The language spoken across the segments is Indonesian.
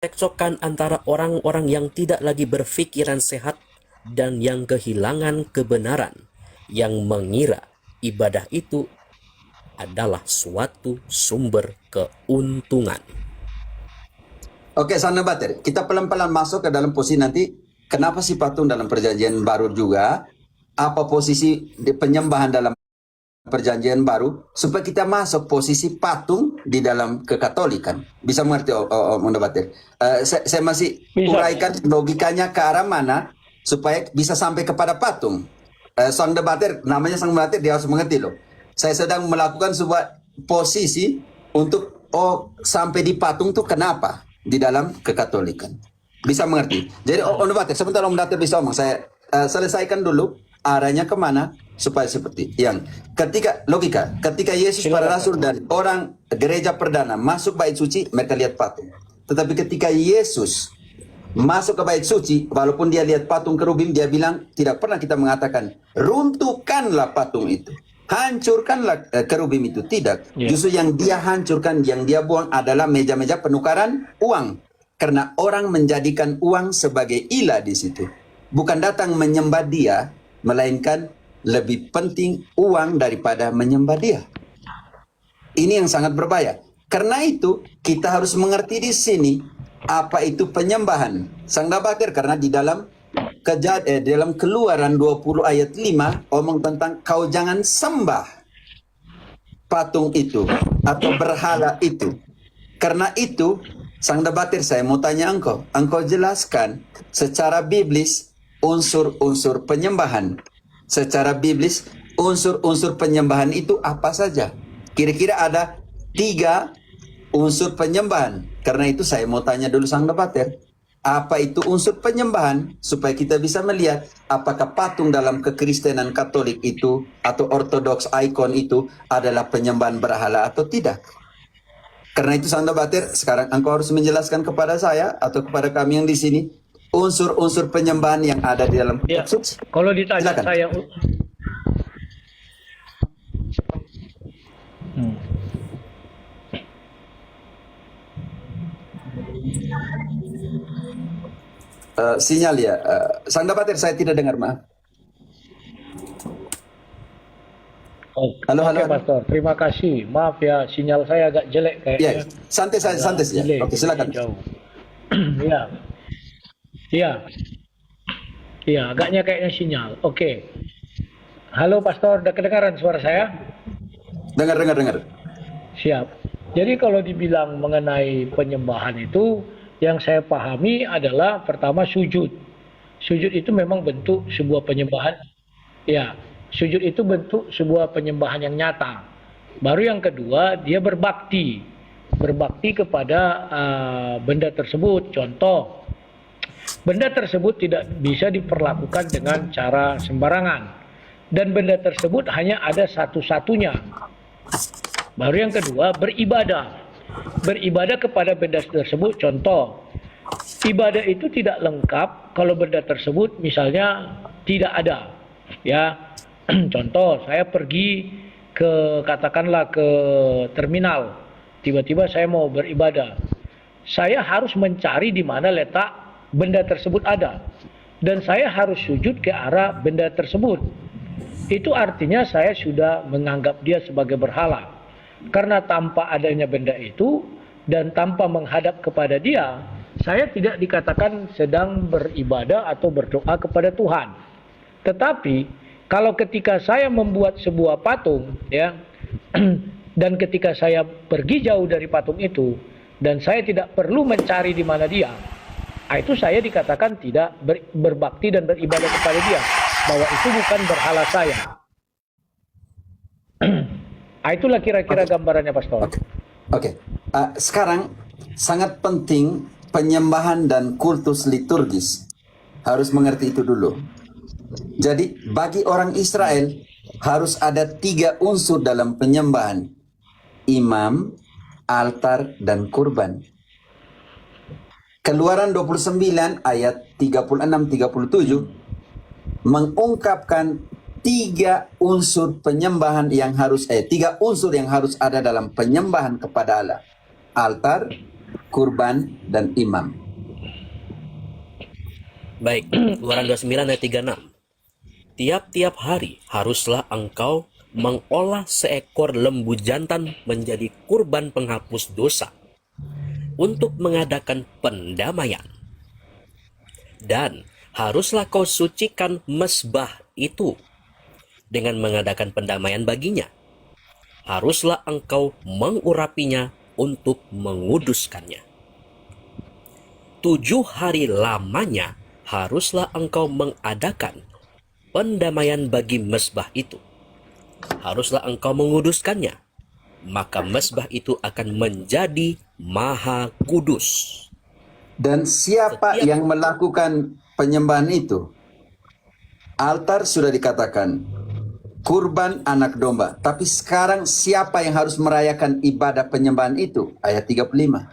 Teksokan antara orang-orang yang tidak lagi berpikiran sehat dan yang kehilangan kebenaran, yang mengira ibadah itu adalah suatu sumber keuntungan. Oke, Sang Bater, kita pelan-pelan masuk ke dalam posisi nanti. Kenapa sih patung dalam perjanjian baru juga? Apa posisi penyembahan dalam perjanjian baru? Supaya kita masuk posisi patung di dalam kekatolikan. Bisa mengerti, Om Bater? Saya masih uraikan logikanya ke arah mana supaya bisa sampai kepada patung. Sang Bater, namanya Sang Bater, dia harus mengerti loh. Saya sedang melakukan sebuah posisi untuk sampai di patung tuh kenapa di dalam kekatolikan. Bisa mengerti. Jadi Om Bater, sebentar Om Bater bisa omong. Saya selesaikan dulu arahnya kemana supaya seperti yang ketika Yesus, para rasul dan orang gereja perdana masuk bait suci, mereka lihat patung. Tetapi ketika Yesus masuk ke bait suci, walaupun dia lihat patung kerubim, dia bilang tidak pernah kita mengatakan runtuhkanlah patung itu, hancurkanlah kerubim itu. Tidak. Justru yang dia hancurkan, yang dia buang adalah meja-meja penukaran uang. Karena orang menjadikan uang sebagai ilah di situ. Bukan datang menyembah dia, melainkan lebih penting uang daripada menyembah dia. Ini yang sangat berbahaya. Karena itu kita harus mengerti di sini apa itu penyembahan. Sang Bater, karena di dalam dalam Keluaran 20 ayat 5 omong tentang kau jangan sembah patung itu atau berhala itu. Karena itu Sang Bater, saya mau tanya engkau jelaskan secara biblis unsur-unsur penyembahan. Secara biblis, unsur-unsur penyembahan itu apa saja? Kira-kira ada 3 unsur penyembahan. Karena itu saya mau tanya dulu Sang Bater, apa itu unsur penyembahan? Supaya kita bisa melihat apakah patung dalam kekristenan Katolik itu atau ortodoks ikon itu adalah penyembahan berhala atau tidak. Karena itu Sang Bater, sekarang engkau harus menjelaskan kepada saya atau kepada kami yang di sini unsur-unsur penyembahan yang ada di dalam kitab suci. Kalau ditanya silakan. saya Sinyal ya, Sang Bater, saya tidak dengar, maaf. Halo. Pastor, terima kasih. Maaf ya, sinyal saya agak jelek kayaknya. Santai saja. Oke, silakan. Jauh. Iya, agaknya kayaknya sinyal. Oke. Halo Pastor, udah kedengaran suara saya? Dengar. Siap. Jadi kalau dibilang mengenai penyembahan itu, yang saya pahami adalah pertama sujud. Sujud itu memang bentuk sebuah penyembahan. Ya, sujud itu bentuk sebuah penyembahan yang nyata. Baru yang kedua, dia berbakti. Berbakti kepada benda tersebut. Contoh, benda tersebut tidak bisa diperlakukan dengan cara sembarangan. Dan benda tersebut hanya ada satu-satunya. Baru yang kedua, beribadah. Beribadah kepada benda tersebut. Contoh, ibadah itu tidak lengkap kalau benda tersebut misalnya tidak ada. Ya, contoh, saya pergi katakanlah ke terminal. Tiba-tiba saya mau beribadah. Saya harus mencari di mana letak benda tersebut ada. Dan saya harus sujud ke arah benda tersebut. Itu artinya saya sudah menganggap dia sebagai berhala. Karena tanpa adanya benda itu dan tanpa menghadap kepada dia, saya tidak dikatakan sedang beribadah atau berdoa kepada Tuhan. Tetapi kalau ketika saya membuat sebuah patung, ya, dan ketika saya pergi jauh dari patung itu dan saya tidak perlu mencari di mana dia, itu saya dikatakan tidak berbakti dan beribadah kepada dia, bahwa itu bukan berhala saya. Itulah kira-kira gambarannya, Pastor. Oke. Sekarang sangat penting penyembahan dan kultus liturgis. Harus mengerti itu dulu. Jadi bagi orang Israel harus ada 3 unsur dalam penyembahan. Imam, altar, dan kurban. Keluaran 29 ayat 36-37 mengungkapkan 3 unsur penyembahan yang harus 3 unsur yang harus ada dalam penyembahan kepada Allah. Altar, kurban, dan imam. Baik, Keluaran 29 ayat 36. Tiap-tiap hari haruslah engkau mengolah seekor lembu jantan menjadi kurban penghapus dosa untuk mengadakan pendamaian. Dan haruslah kau sucikan mezbah itu dengan mengadakan pendamaian baginya. Haruslah engkau mengurapinya untuk menguduskannya. 7 hari lamanya haruslah engkau mengadakan pendamaian bagi mezbah itu. Haruslah engkau menguduskannya, maka mezbah itu akan menjadi maha kudus. Dan siapa Setiap- yang melakukan penyembahan itu? Altar sudah dikatakan kurban anak domba. Tapi sekarang siapa yang harus merayakan ibadah penyembahan itu? Ayat 35.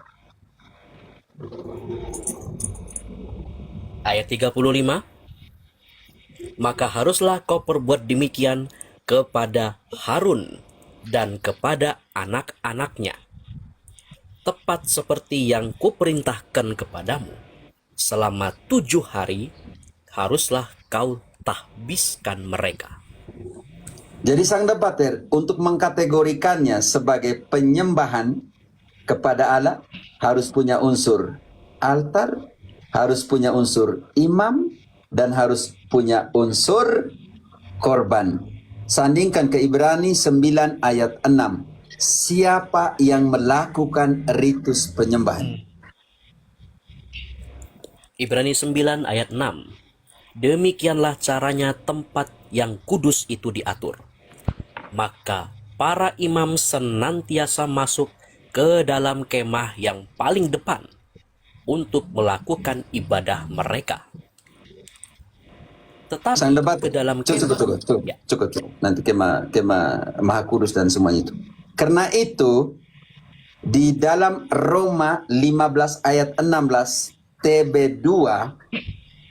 Ayat 35. Maka haruslah kau perbuat demikian kepada Harun dan kepada anak-anaknya, tepat seperti yang kuperintahkan kepadamu. Selama 7 hari haruslah kau tahbiskan mereka. Jadi sang debater untuk mengkategorikannya sebagai penyembahan kepada Allah harus punya unsur altar, harus punya unsur imam, dan harus punya unsur korban. Sandingkan ke Ibrani 9 ayat 6. Siapa yang melakukan ritus penyembahan? Ibrani 9 ayat 6. Demikianlah caranya tempat yang kudus itu diatur. Maka para imam senantiasa masuk ke dalam kemah yang paling depan untuk melakukan ibadah mereka. Tetapi Sang debat ke dalam cukup. Ya. Nanti kemah Maha Kudus dan semuanya itu. Karena itu di dalam Roma 15 ayat 16 TB2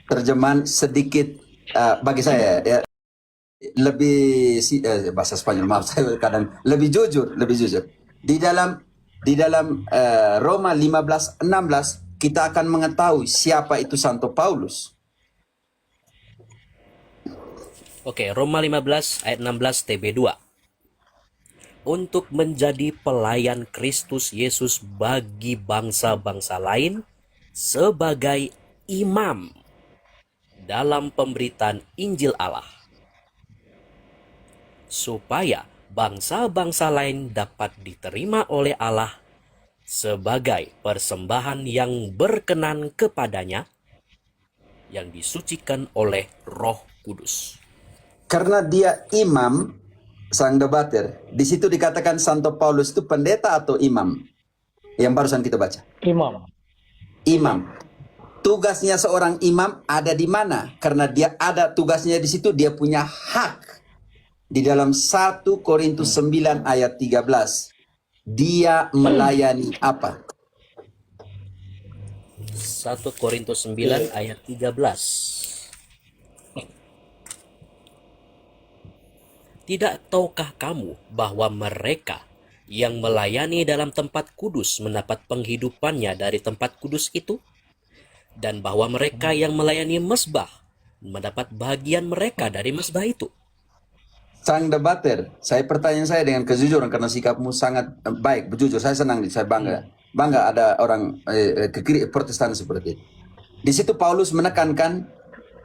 terjemahan sedikit bagi saya ya, lebih bahasa Spanyol, maaf saya kadang lebih jujur. Di dalam Roma 15:16 kita akan mengetahui siapa itu Santo Paulus. Oke, Roma 15 ayat 16 TB2. Untuk menjadi pelayan Kristus Yesus bagi bangsa-bangsa lain sebagai imam dalam pemberitaan Injil Allah, supaya bangsa-bangsa lain dapat diterima oleh Allah sebagai persembahan yang berkenan kepadanya, yang disucikan oleh Roh Kudus. Karena dia imam, sang debater, di situ dikatakan Santo Paulus itu pendeta atau imam? Yang barusan kita baca. Imam. Imam. Tugasnya seorang imam ada di mana? Karena dia ada tugasnya di situ, dia punya hak. Di dalam 1 Korintus 9 ayat 13. Dia melayani apa? 1 Korintus 9 ayat 13. Tidak tahukah kamu bahwa mereka yang melayani dalam tempat kudus mendapat penghidupannya dari tempat kudus itu? Dan bahwa mereka yang melayani mezbah mendapat bagian mereka dari mezbah itu? Sang debater, pertanyaan saya dengan kejujuran karena sikapmu sangat baik, berjujur. Saya senang, saya bangga. Bangga ada orang ke kiri Protestan seperti itu. Di situ Paulus menekankan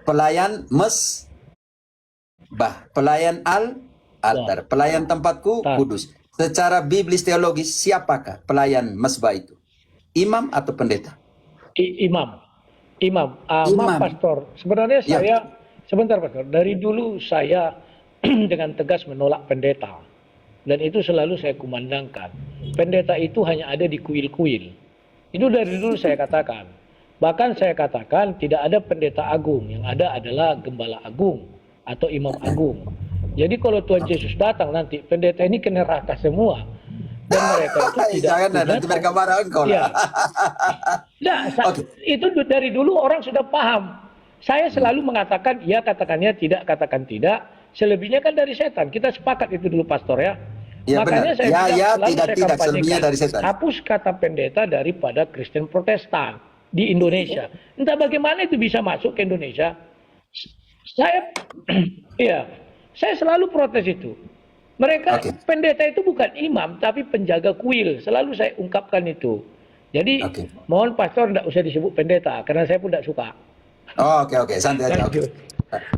pelayan mezbah, pelayan altar, pelayan tempatku kudus. Secara biblis teologis siapakah pelayan mezbah itu? Imam atau pendeta? Imam. Imam. Imam. Maaf Pastor, sebenarnya Ya. saya, sebentar Pastor, dari dulu saya dengan tegas menolak pendeta. Dan itu selalu saya kumandangkan. Pendeta itu hanya ada di kuil-kuil. Itu dari dulu saya katakan. Bahkan saya katakan tidak ada pendeta agung. Yang ada adalah gembala agung atau imam agung. Jadi kalau Tuhan Yesus datang nanti, pendeta ini ke neraka semua. Dan mereka itu tidak Jangan nanti mereka marah engkau Ya. lah. Nah, itu dari dulu orang sudah paham. Saya selalu mengatakan, ya katakannya tidak, katakan tidak. Selebihnya kan dari setan. Kita sepakat itu dulu Pastor ya. Ya Makanya benar. saya Ya, bilang ya, selalu tidak, saya tidak. Selebihnya kampanyekan, dari setan. hapus kata pendeta daripada Kristen Protestan di Indonesia. Entah bagaimana itu bisa masuk ke Indonesia. Saya, iya, saya selalu protes itu. Mereka Oke, pendeta itu bukan imam, tapi penjaga kuil. Selalu saya ungkapkan itu. Jadi oke. mohon pastor tidak usah disebut pendeta, karena saya pun tidak suka. Oh, oke, oke. Santai aja. Oke. Lanjut.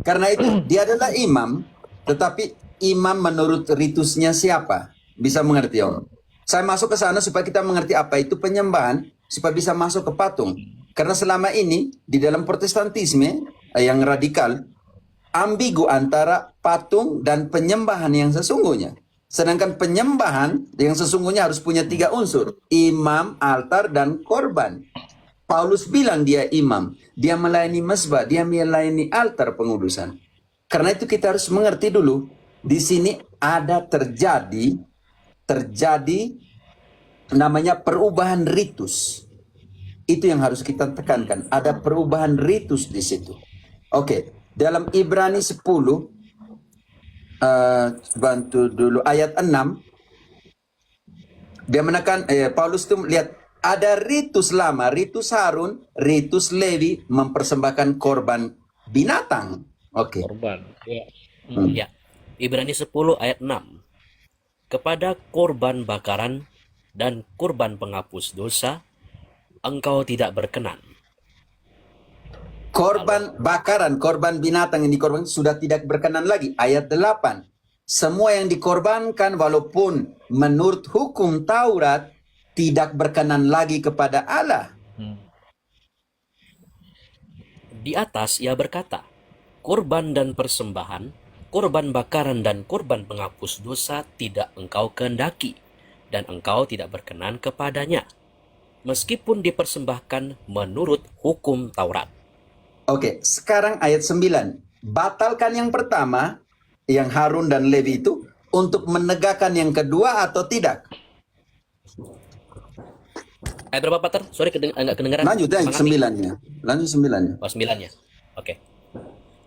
Karena itu, dia adalah imam, tetapi imam menurut ritusnya siapa? Bisa mengerti, Om? Saya masuk ke sana supaya kita mengerti apa itu penyembahan, supaya bisa masuk ke patung. Karena selama ini, di dalam protestantisme yang radikal, ambigu antara patung dan penyembahan yang sesungguhnya. Sedangkan penyembahan yang sesungguhnya harus punya 3 unsur. Imam, altar, dan korban. Paulus bilang dia imam, dia melayani mezbah, dia melayani altar pengudusan. Karena itu kita harus mengerti dulu, di sini ada terjadi namanya perubahan ritus. Itu yang harus kita tekankan, ada perubahan ritus di situ. Oke, dalam Ibrani 10 bantu dulu ayat 6 dia menekan Paulus itu lihat ada ritus lama, ritus Harun, ritus Lewi mempersembahkan korban binatang. Oke. Korban. Ya. Ya, Ibrani 10 ayat 6. Kepada korban bakaran dan kurban penghapus dosa, engkau tidak berkenan. Korban bakaran, korban binatang yang dikorbankan sudah tidak berkenan lagi. Ayat 8. Semua yang dikorbankan walaupun menurut hukum Taurat tidak berkenan lagi kepada Allah. Di atas ia berkata, korban dan persembahan, korban bakaran dan korban penghapus dosa tidak engkau kehendaki, dan engkau tidak berkenan kepadanya, meskipun dipersembahkan menurut hukum Taurat. Oke, sekarang ayat 9. Batalkan yang pertama, yang Harun dan Lewi itu, untuk menegakkan yang kedua atau tidak? Ayat berapa, Pater? Sorry, nggak kedengaran. Lanjut ya, Semangat nih. 9-nya. Lanjut 9-nya. Oh, 9-nya. Oke.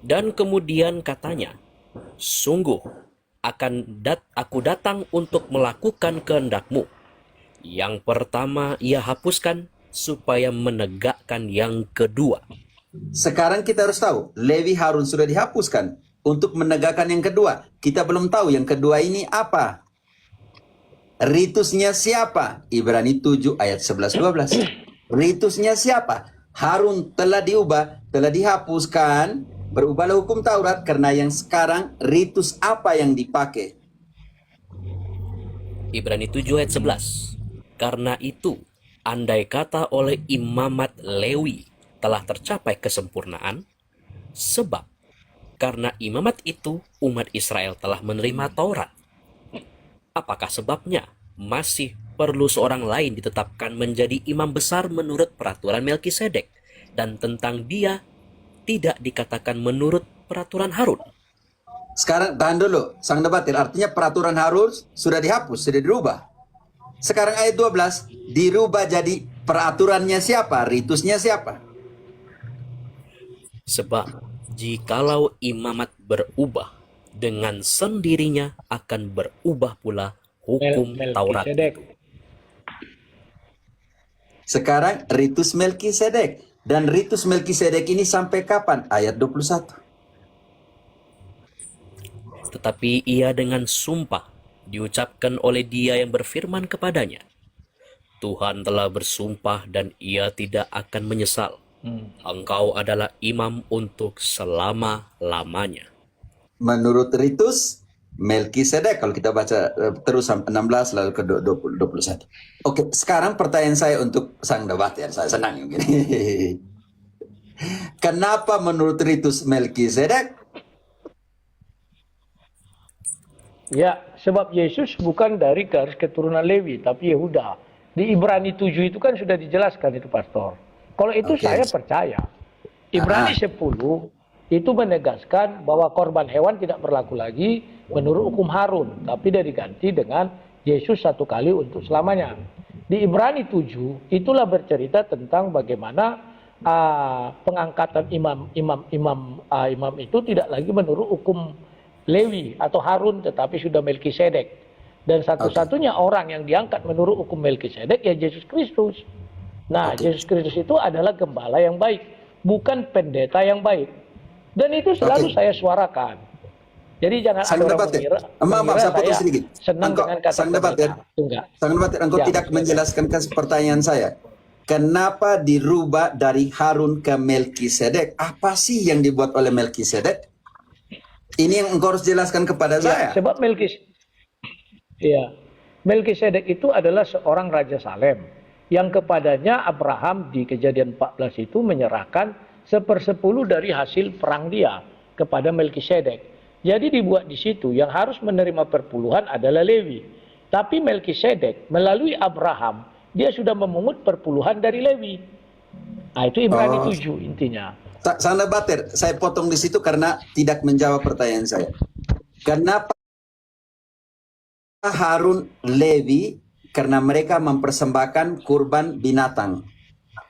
Dan kemudian katanya, sungguh aku datang untuk melakukan kehendakmu. Yang pertama ia hapuskan supaya menegakkan yang kedua. Sekarang kita harus tahu, Lewi Harun sudah dihapuskan untuk menegakkan yang kedua. Kita belum tahu yang kedua ini apa. Ritusnya siapa? Ibrani 7 ayat 11-12. Ritusnya siapa? Harun telah diubah, telah dihapuskan, berubahlah hukum Taurat karena yang sekarang ritus apa yang dipakai? Ibrani 7 ayat 11. Karena itu, andai kata oleh imamat Lewi telah tercapai kesempurnaan, sebab karena imamat itu umat Israel telah menerima Taurat. Apakah sebabnya masih perlu seorang lain ditetapkan menjadi imam besar menurut peraturan Melkisedek, dan tentang dia tidak dikatakan menurut peraturan Harun? Sekarang tahan dulu, sang debatir. Artinya peraturan Harun sudah dihapus, sudah dirubah. Sekarang ayat 12 dirubah jadi peraturannya siapa? Ritusnya siapa? Sebab jikalau imamat berubah, dengan sendirinya akan berubah pula hukum Taurat. Melkisedek. Sekarang ritus Melkisedek. Dan ritus Melkisedek ini sampai kapan? Ayat 21. Tetapi ia dengan sumpah diucapkan oleh dia yang berfirman kepadanya, Tuhan telah bersumpah dan ia tidak akan menyesal. Engkau adalah imam untuk selama-lamanya. Menurut ritus Melkisedek, kalau kita baca terus sampai 16 lalu ke 21. Oke, sekarang pertanyaan saya untuk sang debatir. Saya senang yang gini. Kenapa menurut ritus Melkisedek? Ya, sebab Yesus bukan dari garis keturunan Lewi, tapi Yehuda. Di Ibrani 7 itu kan sudah dijelaskan itu, Pastor. Kalau itu Oke. saya percaya. Ibrani 10 itu menegaskan bahwa korban hewan tidak berlaku lagi menurut hukum Harun, tapi dia diganti dengan Yesus satu kali untuk selamanya. Di Ibrani 7 itulah bercerita tentang bagaimana pengangkatan imam itu tidak lagi menurut hukum Lewi atau Harun, tetapi sudah Melkisedek. Dan satu-satunya orang yang diangkat menurut hukum Melkisedek ya Yesus Kristus. Nah, Yesus Kristus itu adalah gembala yang baik, bukan pendeta yang baik. Dan itu selalu saya suarakan. Jadi jangan ada orang mengira saya potong saya sedikit. senang dengan kata Sang debater, pendeta. Itu enggak. Sang debater, engkau Ya, tidak silakan. menjelaskan pertanyaan saya. Kenapa dirubah dari Harun ke Melkisedek? Apa sih yang dibuat oleh Melkisedek? Ini yang engkau harus jelaskan kepada saya. Sebab Melkisedek itu adalah seorang Raja Salem yang kepadanya Abraham di Kejadian 14 itu menyerahkan 1/10 dari hasil perang dia kepada Melkisedek. Jadi dibuat di situ yang harus menerima perpuluhan adalah Lewi. Tapi Melkisedek melalui Abraham dia sudah memungut perpuluhan dari Lewi. Nah, itu Ibrani 7 intinya. Sang debater, saya potong di situ karena tidak menjawab pertanyaan saya. Kenapa Harun Lewi? Karena mereka mempersembahkan kurban binatang.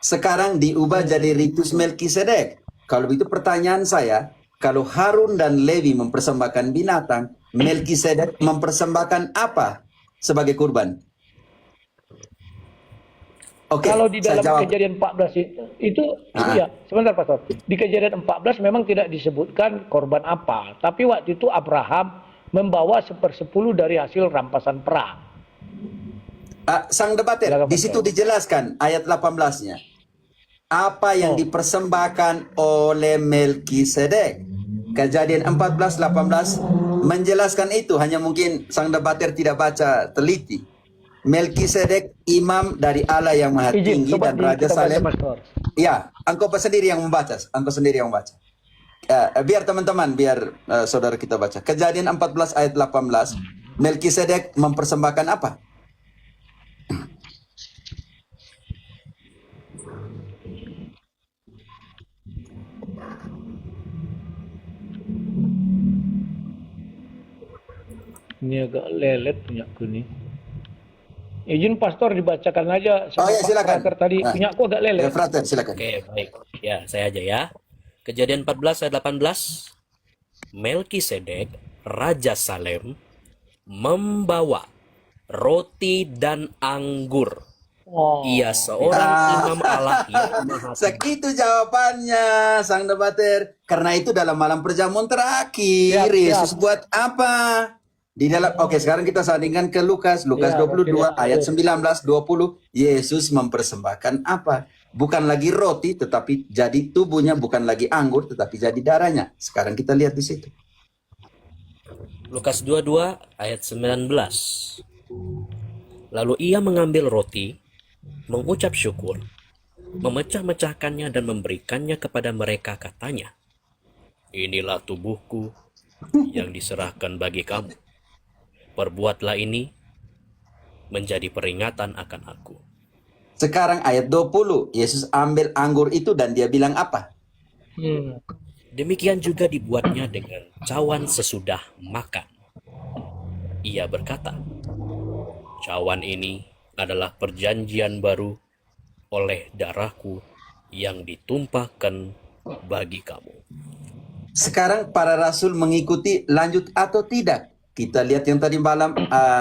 Sekarang diubah jadi ritus Melkisedek. Kalau itu pertanyaan saya, kalau Harun dan Lewi mempersembahkan binatang, Melkisedek mempersembahkan apa sebagai kurban? Oke, Kalau di saya dalam jawab. Kejadian 14 itu iya, sebentar Pastor. Di Kejadian 14 memang tidak disebutkan korban apa, tapi waktu itu Abraham membawa 1/10 dari hasil rampasan perang. Sang debater, Silakan, di situ Pastor. dijelaskan ayat 18-nya. Apa yang dipersembahkan oleh Melkisedek. Kejadian 14:18 menjelaskan itu, hanya mungkin sang debater tidak baca teliti. Melkisedek imam dari Allah yang Maha Izin, Tinggi coba dan Raja kita baca, Salem. Pastor. Ya, engkau sendiri yang membaca. Engkau sendiri yang membaca. Biar teman-teman, biar saudara kita baca. Kejadian 14 ayat 18. Melkisedek mempersembahkan apa? Ini agak lelet punya aku nih. Izin Pastor dibacakan aja sama Oh ya, Pak silakan. Frater tadi. Punya aku agak lelet. Ya, Frater, silakan. Oke, baik. Ya, saya aja ya. Kejadian 14 ayat 18. Melkisedek, Raja Salem, membawa roti dan anggur. Oh, Ia seorang imam Allah yang maha tinggi. Segitu jawabannya, sang debater. Karena itu dalam malam perjamuan terakhir, Siap, Yesus siap. buat apa? Di dalam, oke, sekarang kita sandingkan ke Lukas Ya, 22 berarti ayat ada. 19-20. Yesus mempersembahkan apa? Bukan lagi roti, tetapi jadi tubuhnya, bukan lagi anggur, tetapi jadi darahnya. Sekarang kita lihat di situ. Lukas 22 ayat 19. Lalu ia mengambil roti, mengucap syukur, memecah-mecahkannya dan memberikannya kepada mereka, katanya, inilah tubuhku yang diserahkan bagi kamu. Perbuatlah ini menjadi peringatan akan aku. Sekarang ayat 20, Yesus ambil anggur itu dan dia bilang apa? Demikian juga dibuatnya dengan cawan sesudah makan. Ia berkata, cawan ini adalah perjanjian baru oleh darahku yang ditumpahkan bagi kamu. Sekarang para rasul mengikuti lanjut atau tidak? Kita lihat yang tadi malam,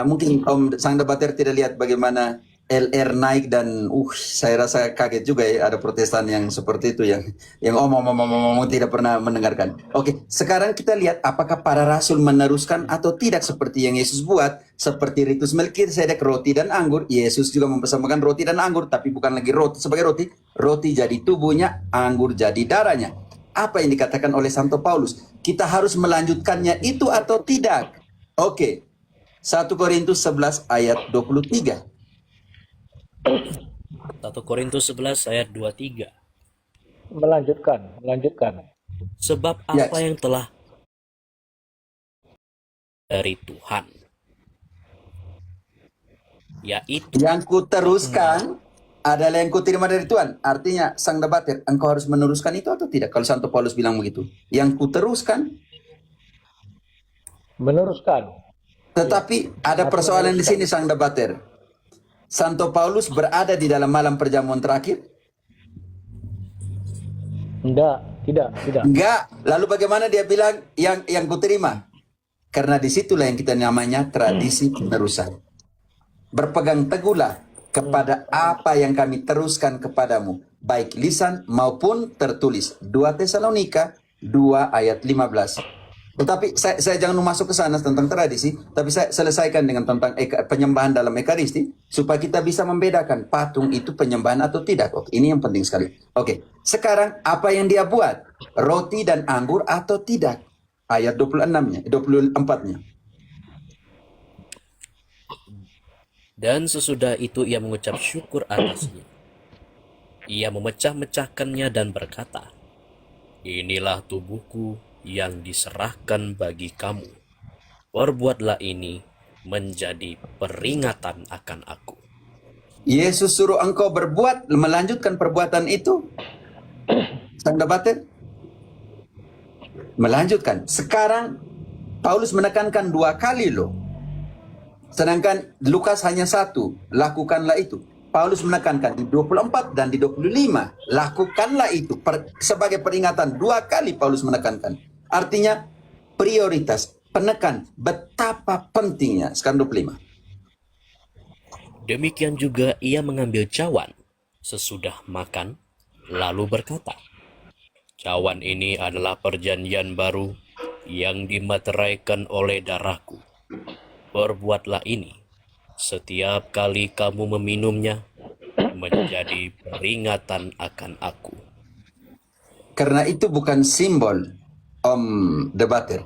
mungkin Om Sang Debater tidak lihat bagaimana LR naik dan saya rasa kaget juga ya, ada protestan yang seperti itu yang omong tidak pernah mendengarkan. Oke, sekarang kita lihat apakah para rasul meneruskan atau tidak seperti yang Yesus buat, seperti ritus Melkisedek, roti dan anggur. Yesus juga mempersembahkan roti dan anggur, tapi bukan lagi roti sebagai roti, roti jadi tubuhnya, anggur jadi darahnya. Apa yang dikatakan oleh Santo Paulus? Kita harus melanjutkannya itu atau tidak? Oke, 1 Korintus 11 ayat 23. 1 Korintus 11 ayat 23. Melanjutkan. Sebab Yes. apa yang telah dari Tuhan, yaitu Yang kuteruskan adalah yang kuterima dari Tuhan. Artinya, Sang Debater, engkau harus meneruskan itu atau tidak? Kalau Santo Paulus bilang begitu. Yang kuteruskan, Meneruskan. tetapi ada persoalan di sini, Sang Debater. Santo Paulus berada di dalam malam perjamuan terakhir? Tidak. Enggak. Lalu bagaimana dia bilang yang kuterima? Karena disitulah yang kita namanya tradisi penerusan. Berpegang teguhlah kepada apa yang kami teruskan kepadamu, baik lisan maupun tertulis. 2 Tesalonika 2 ayat 15. Tetapi saya jangan masuk ke sana tentang tradisi, tapi saya selesaikan dengan tentang penyembahan dalam Ekaristi, supaya kita bisa membedakan patung itu penyembahan atau tidak. Oke, ini yang penting sekali. Oke, sekarang apa yang dia buat? Roti dan anggur atau tidak? Ayat 26-nya, 24-nya. Dan sesudah itu ia mengucap syukur atasnya. Ia memecah-mecahkannya dan berkata, "Inilah tubuhku yang diserahkan bagi kamu. Perbuatlah ini menjadi peringatan akan aku." Yesus suruh engkau berbuat, melanjutkan perbuatan itu. Sang batin melanjutkan. Sekarang Paulus menekankan 2 kali loh. Sedangkan Lukas hanya 1, lakukanlah itu. Paulus menekankan di 24 dan di 25, lakukanlah itu. Sebagai peringatan 2 kali Paulus menekankan. Artinya prioritas, penekan betapa pentingnya. Sekarang 25. Demikian juga ia mengambil cawan sesudah makan, lalu berkata, "Cawan ini adalah perjanjian baru yang dimateraikan oleh darahku. Perbuatlah ini setiap kali kamu meminumnya menjadi peringatan akan aku." Karena itu bukan simbol, Om Debater.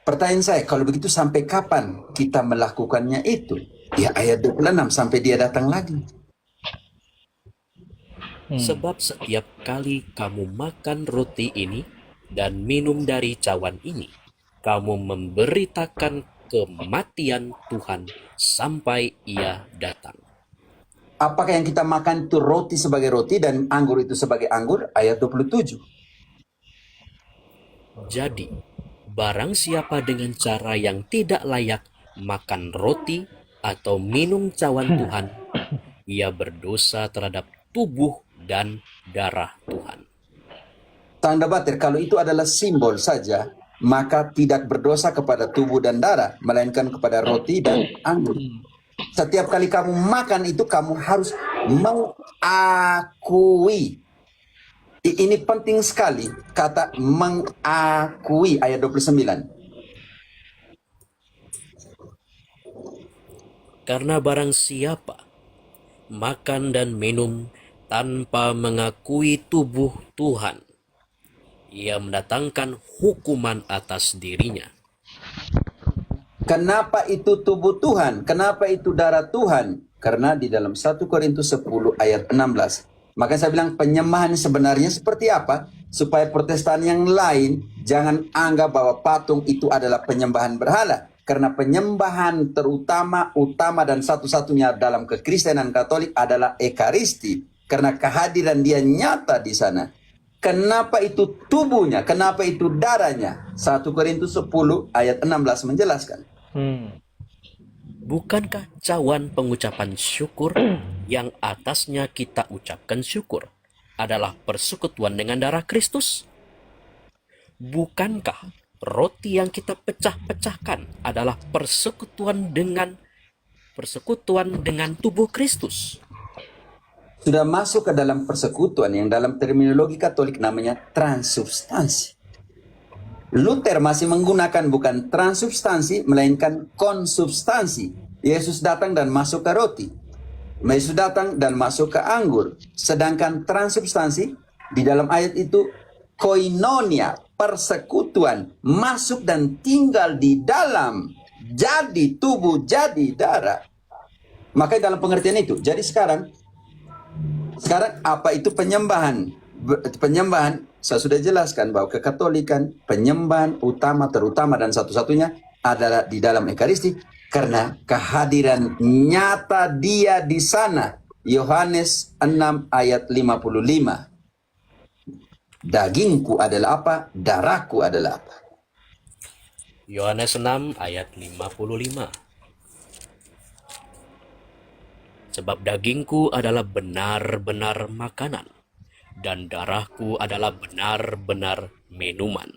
Pertanyaan saya, kalau begitu sampai kapan kita melakukannya itu? Ya ayat 26 sampai dia datang lagi. Sebab setiap kali kamu makan roti ini dan minum dari cawan ini, kamu memberitakan kematian Tuhan sampai ia datang. Apakah yang kita makan itu roti sebagai roti dan anggur itu sebagai anggur? Ayat 27. Jadi, barang siapa dengan cara yang tidak layak makan roti atau minum cawan Tuhan, ia berdosa terhadap tubuh dan darah Tuhan. Tanda batir, kalau itu adalah simbol saja, maka tidak berdosa kepada tubuh dan darah, melainkan kepada roti dan anggur. Setiap kali kamu makan itu, kamu harus mengakui. Ini penting sekali, kata mengakui, ayat 29. Karena barang siapa makan dan minum tanpa mengakui tubuh Tuhan, ia mendatangkan hukuman atas dirinya. Kenapa itu tubuh Tuhan? Kenapa itu darah Tuhan? Karena di dalam 1 Korintus 10 ayat 16. Maka saya bilang penyembahan sebenarnya seperti apa? Supaya Protestan yang lain jangan anggap bahwa patung itu adalah penyembahan berhala. Karena penyembahan utama dan satu-satunya dalam kekristenan Katolik adalah Ekaristi. Karena kehadiran dia nyata di sana. Kenapa itu tubuhnya? Kenapa itu darahnya? 1 Korintus 10 ayat 16 menjelaskan. Bukankah cawan pengucapan syukur yang atasnya kita ucapkan syukur adalah persekutuan dengan darah Kristus? Bukankah roti yang kita pecah-pecahkan adalah persekutuan dengan tubuh Kristus? Sudah masuk ke dalam persekutuan yang dalam terminologi Katolik namanya transubstansi. Luther masih menggunakan bukan transubstansi, melainkan konsubstansi. Yesus datang dan masuk ke roti. Yesus datang dan masuk ke anggur. Sedangkan transubstansi di dalam ayat itu koinonia, persekutuan, masuk dan tinggal di dalam, jadi tubuh, jadi darah. Maka dalam pengertian itu, jadi sekarang apa itu penyembahan? Penyembahan, saya sudah jelaskan bahwa kekatolikan, penyembahan utama, terutama dan satu-satunya adalah di dalam Ekaristi, karena kehadiran nyata dia di sana. Yohanes 6 ayat 55. Dagingku adalah apa? Darahku adalah apa? Yohanes 6 ayat 55. Sebab dagingku adalah benar-benar makanan, dan darahku adalah benar-benar minuman.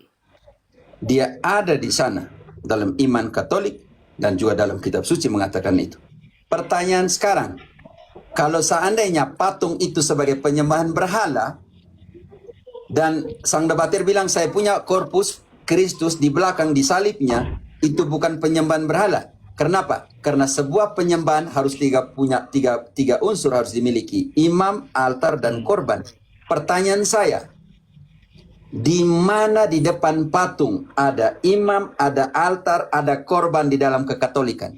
Dia ada di sana. dalam iman Katolik, dan juga dalam kitab suci mengatakan itu. Pertanyaan sekarang, kalau seandainya patung itu sebagai penyembahan berhala, dan sang debater bilang saya punya korpus Kristus di belakang di salibnya, itu bukan penyembahan berhala. Kenapa? Karena sebuah penyembahan harus punya tiga unsur harus dimiliki: imam, altar, dan korban. Pertanyaan saya, di mana di depan patung ada imam, ada altar, ada korban di dalam kekatolikan?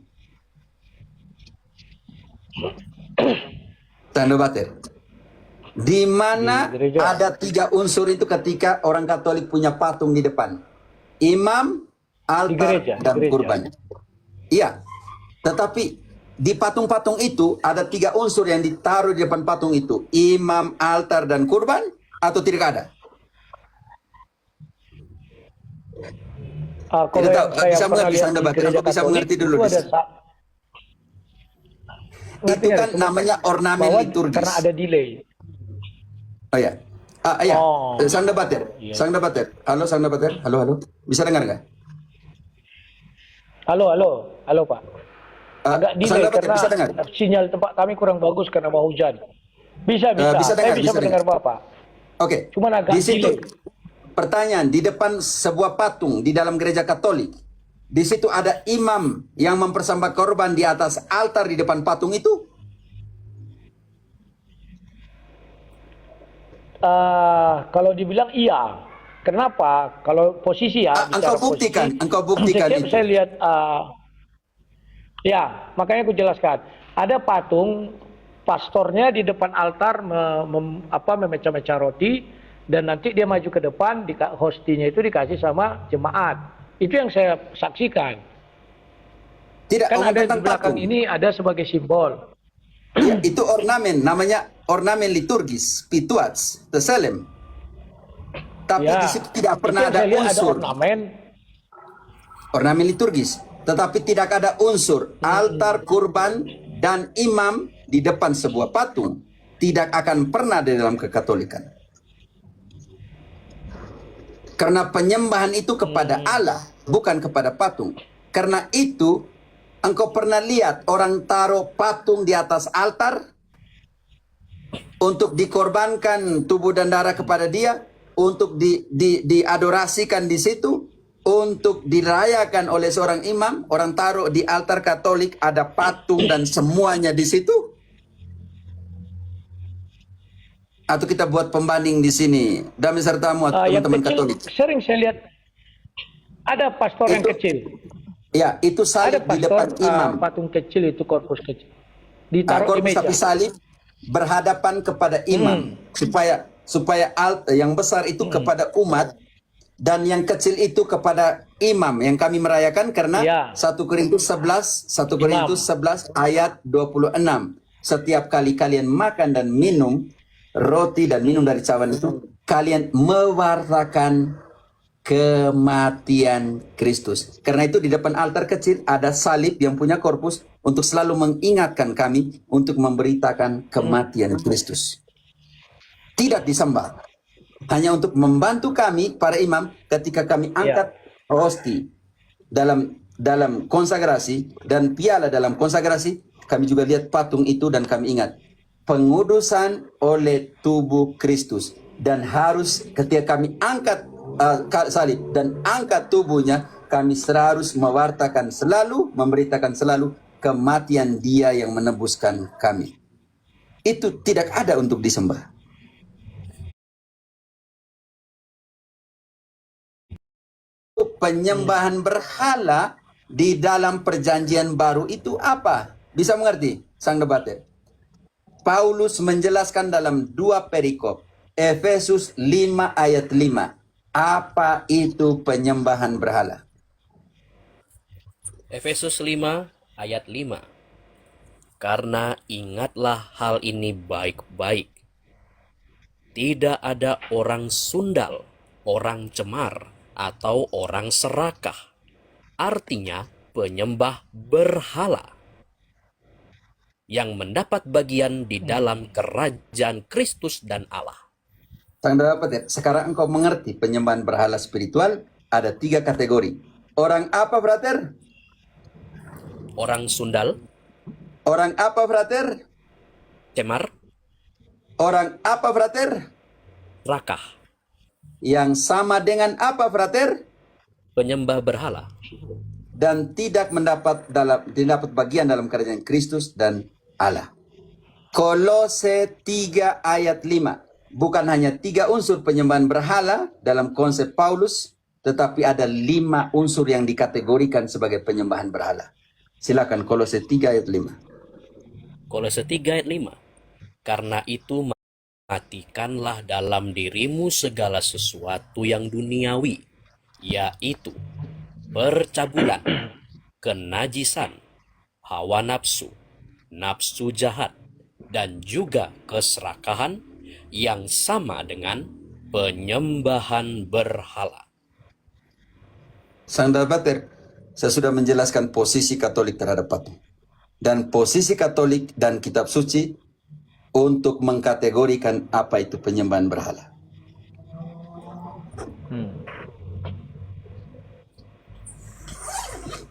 Tanda bater. Di mana Di gereja. ada tiga unsur itu ketika orang Katolik punya patung di depan? Imam, altar, gereja, dan di gereja. korbannya. Iya. Tetapi di patung-patung itu ada tiga unsur yang ditaruh di depan patung itu: imam, altar, dan kurban, atau tidak ada? Kalau Tidak yang tahu, saya bisa pernah mengerti, lihat Anda di Bater, gereja aku bisa Katolik, mengerti dulu itu di ada sini. ngerti Itu nggak? kan Cuma namanya ornamen bahwa liturgis. karena ada delay. Oh ya. Iya. Oh. Sang Debater. Iya. Sang Debater. Halo, Sang Debater. Halo, halo. Bisa dengar nggak? Halo Pak. Agak Sang delay Debater karena bisa dengar? sinyal tempat kami kurang bagus karena mau hujan. Bisa. Bisa Saya dengar, bisa bisa mendengar dengar. Bapak. Oke. Cuman agak Di situ delay. pertanyaan, di depan sebuah patung di dalam gereja Katolik, di situ ada imam yang mempersembahkan korban di atas altar di depan patung itu? Kalau dibilang iya. Kenapa? Kalau posisi ya. Engkau buktikan, engkau buktikan setiap itu. saya lihat, ya makanya aku jelaskan. Ada patung pastornya di depan altar memecah-mecah roti, dan nanti dia maju ke depan, hostinya itu dikasih sama jemaat. Itu yang saya saksikan. Tidak, Kan ngomong ada di tentang belakang patung. ini ada sebagai simbol. Ya, itu ornamen, namanya ornamen liturgis, pituats, teselem. Tapi Ya, di situ tidak itu pernah yang ada saya lihat ada unsur ornamen. liturgis, tetapi tidak ada unsur altar, kurban, dan imam di depan sebuah patung. Tidak akan pernah di dalam kekatolikan. Karena penyembahan itu kepada Allah, bukan kepada patung. Karena itu, engkau pernah lihat orang taruh patung di atas altar untuk dikorbankan tubuh dan darah kepada dia, untuk diadorasikan di situ, untuk dirayakan oleh seorang imam. Orang taruh di altar Katolik ada patung dan semuanya di situ. Atau kita buat pembanding di sini, damai sertamu Yang teman-teman kecil Katolik. sering saya lihat ada pastor yang Itu- kecil. Ya, itu Ada salib di depan pastor imam. patung kecil itu, korpus kecil. Ditaruh di Korpus meja. tapi salib berhadapan kepada imam, supaya yang besar itu kepada umat, dan yang kecil itu kepada imam yang kami merayakan. Karena Ya. 1 Korintus 11 ayat 26, setiap kali kalian makan dan minum roti dan minum dari cawan itu, kalian mewartakan kematian Kristus. Karena itu di depan altar kecil ada salib yang punya korpus untuk selalu mengingatkan kami untuk memberitakan kematian Kristus. Tidak disembah, hanya untuk membantu kami para imam ketika kami angkat hosti dalam konsagrasi dan piala dalam konsagrasi. Kami juga lihat patung itu dan kami ingat pengudusan oleh tubuh Kristus, dan harus ketika kami angkat salib dan angkat tubuhnya, kami harus mewartakan selalu, memberitakan selalu kematian Dia yang menebuskan kami. Itu tidak ada untuk disembah. Penyembahan berhala di dalam perjanjian baru itu apa? Bisa mengerti, sang debater? Paulus menjelaskan dalam 2 perikop, Efesus 5 ayat 5. Apa itu penyembahan berhala? Efesus 5 ayat 5. Karena ingatlah hal ini baik-baik. Tidak ada orang sundal, orang cemar, atau orang serakah. Artinya penyembah berhala yang mendapat bagian di dalam kerajaan Kristus dan Allah. Sang debater, sekarang engkau mengerti penyembahan berhala spiritual ada 3 kategori. Orang apa, frater? Orang Sundal, Orang apa, frater? Cemar, Orang apa, frater? Rakah, Yang sama dengan apa, frater? penyembah berhala, Dan tidak mendapat bagian dalam kerajaan Kristus dan Allah. Kolose 3 ayat 5. Bukan hanya 3 unsur penyembahan berhala dalam konsep Paulus, tetapi ada 5 unsur yang dikategorikan sebagai penyembahan berhala. Silakan Kolose 3 ayat 5. Kolose 3 ayat 5. Karena itu matikanlah dalam dirimu segala sesuatu yang duniawi, yaitu percabulan, kenajisan, hawa nafsu, nafsu jahat, dan juga keserakahan yang sama dengan penyembahan berhala. Sandal Bater, saya sudah menjelaskan posisi Katolik terhadap patung. Dan posisi Katolik dan kitab suci untuk mengkategorikan apa itu penyembahan berhala.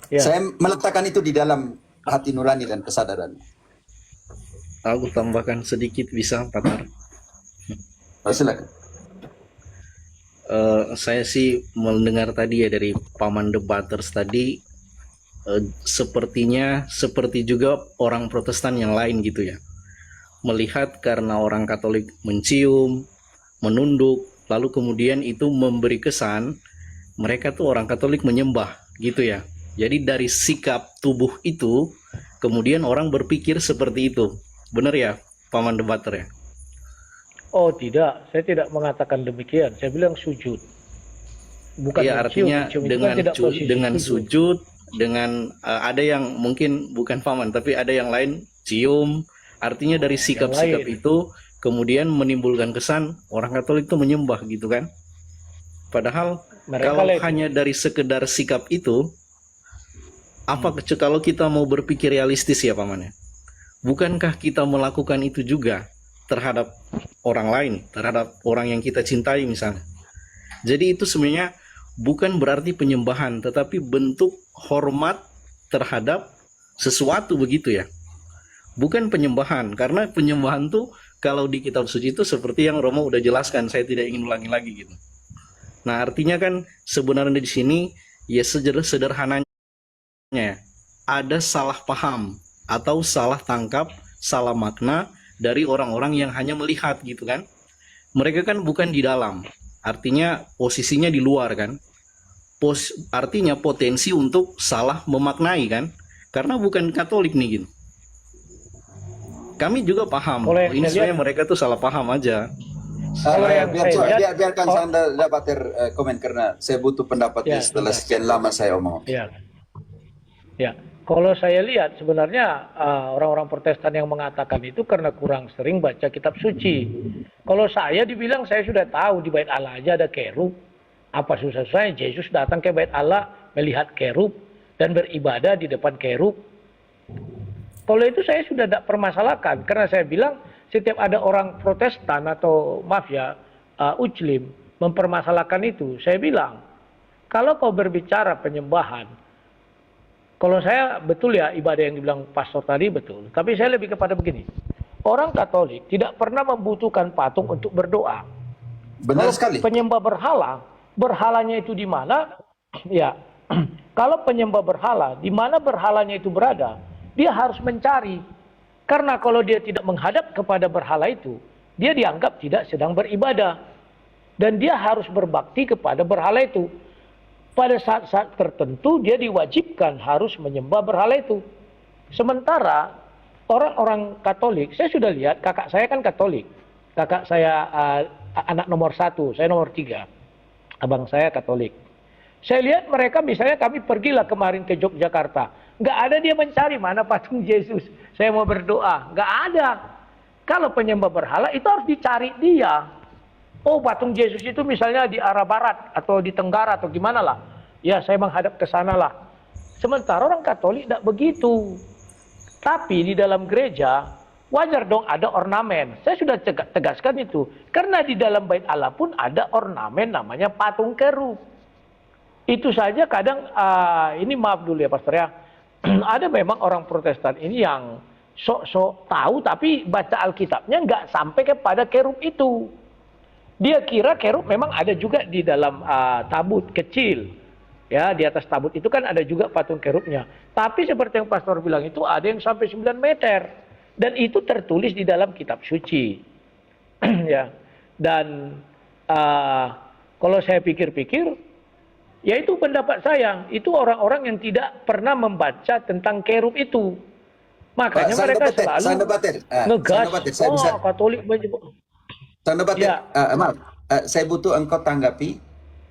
Ya. Saya meletakkan itu di dalam hati nurani dan kesadaran. Aku tambahkan sedikit bisa, Pakar. Silakan. Saya sih mendengar tadi ya dari Paman Debaters tadi, sepertinya seperti juga orang Protestan yang lain gitu ya. Melihat karena orang Katolik mencium, menunduk, lalu kemudian itu memberi kesan mereka tuh orang Katolik menyembah gitu ya. Jadi dari sikap tubuh itu kemudian orang berpikir seperti itu. Benar ya, Paman Debater ya? Oh tidak, saya tidak mengatakan demikian. Saya bilang sujud. Bukan Iya, artinya mencium. Mencium itu dengan kan tidak posisi dengan sujud, dengan ada yang mungkin bukan paman, tapi ada yang lain cium. Artinya dari sikap-sikap lain. itu kemudian menimbulkan kesan orang Katolik itu menyembah gitu kan? Padahal Mereka kalau lain. hanya dari sekedar sikap itu, kalau kita mau berpikir realistis ya paman ya, bukankah kita melakukan itu juga terhadap orang lain, terhadap orang yang kita cintai misalnya? Jadi itu sebenarnya bukan berarti penyembahan, tetapi bentuk hormat terhadap sesuatu begitu ya. Bukan penyembahan, karena penyembahan tuh kalau di kitab suci itu seperti yang Romo udah jelaskan, saya tidak ingin ulangi lagi gitu. Nah artinya kan sebenarnya di sini ya sederhananya ada salah paham atau salah tangkap, salah makna dari orang-orang yang hanya melihat gitu kan. Mereka kan bukan di dalam, artinya posisinya di luar kan. Artinya potensi untuk salah memaknai kan, karena bukan Katolik nih gitu. Kami juga paham, ini sebenarnya mereka tuh salah paham aja. Biarkan Sandal Debater komen karena saya butuh pendapatnya setelah sekian lama saya omong. Ya, kalau saya lihat sebenarnya orang-orang Protestan yang mengatakan itu karena kurang sering baca kitab suci. Kalau saya dibilang saya sudah tahu di Bait Allah aja ada kerub. Apa susah-susahnya Yesus datang ke Bait Allah melihat kerub dan beribadah di depan kerub. Kalau itu saya sudah tidak permasalahkan karena saya bilang setiap ada orang Protestan atau Muslim mempermasalahkan itu, saya bilang kalau kau berbicara penyembahan, kalau saya betul ya ibadah yang dibilang pastor tadi betul, tapi saya lebih kepada begini, orang Katolik tidak pernah membutuhkan patung untuk berdoa. Benar sekali. Penyembah berhala, berhalanya itu di mana? Ya, kalau penyembah berhala, di mana berhalanya itu berada, dia harus mencari. Karena kalau dia tidak menghadap kepada berhala itu, dia dianggap tidak sedang beribadah. Dan dia harus berbakti kepada berhala itu. Pada saat-saat tertentu dia diwajibkan harus menyembah berhala itu. Sementara orang-orang Katolik, saya sudah lihat kakak saya kan Katolik. Kakak saya anak nomor 1, saya nomor 3. Abang saya Katolik. Saya lihat mereka misalnya kami pergilah kemarin ke Yogyakarta. Nggak ada dia mencari mana patung Yesus. Saya mau berdoa. Nggak ada. Kalau penyembah berhala itu harus dicari dia. Oh patung Yesus itu misalnya di arah barat atau di tenggara atau gimana lah. Ya saya menghadap ke sana lah. Sementara orang Katolik tidak begitu. Tapi di dalam gereja wajar dong ada ornamen. Saya sudah tegaskan itu. Karena di dalam Bait Allah pun ada ornamen namanya patung kerub. Itu saja kadang, ini maaf dulu ya Pastor ya, ada memang orang Protestan ini yang sok-sok tahu tapi baca Alkitabnya nggak sampai kepada kerub itu. Dia kira kerub memang ada juga di dalam tabut kecil. Ya, di atas tabut itu kan ada juga patung kerubnya. Tapi seperti yang Pastor bilang itu ada yang sampai 9 meter. Dan itu tertulis di dalam kitab suci. Ya. Dan kalau saya pikir-pikir, ya itu pendapat saya. Itu orang-orang yang tidak pernah membaca tentang kerub itu. Makanya mereka selalu ngegas, Katolik menyebut. Ya. Maaf, saya butuh engkau tanggapi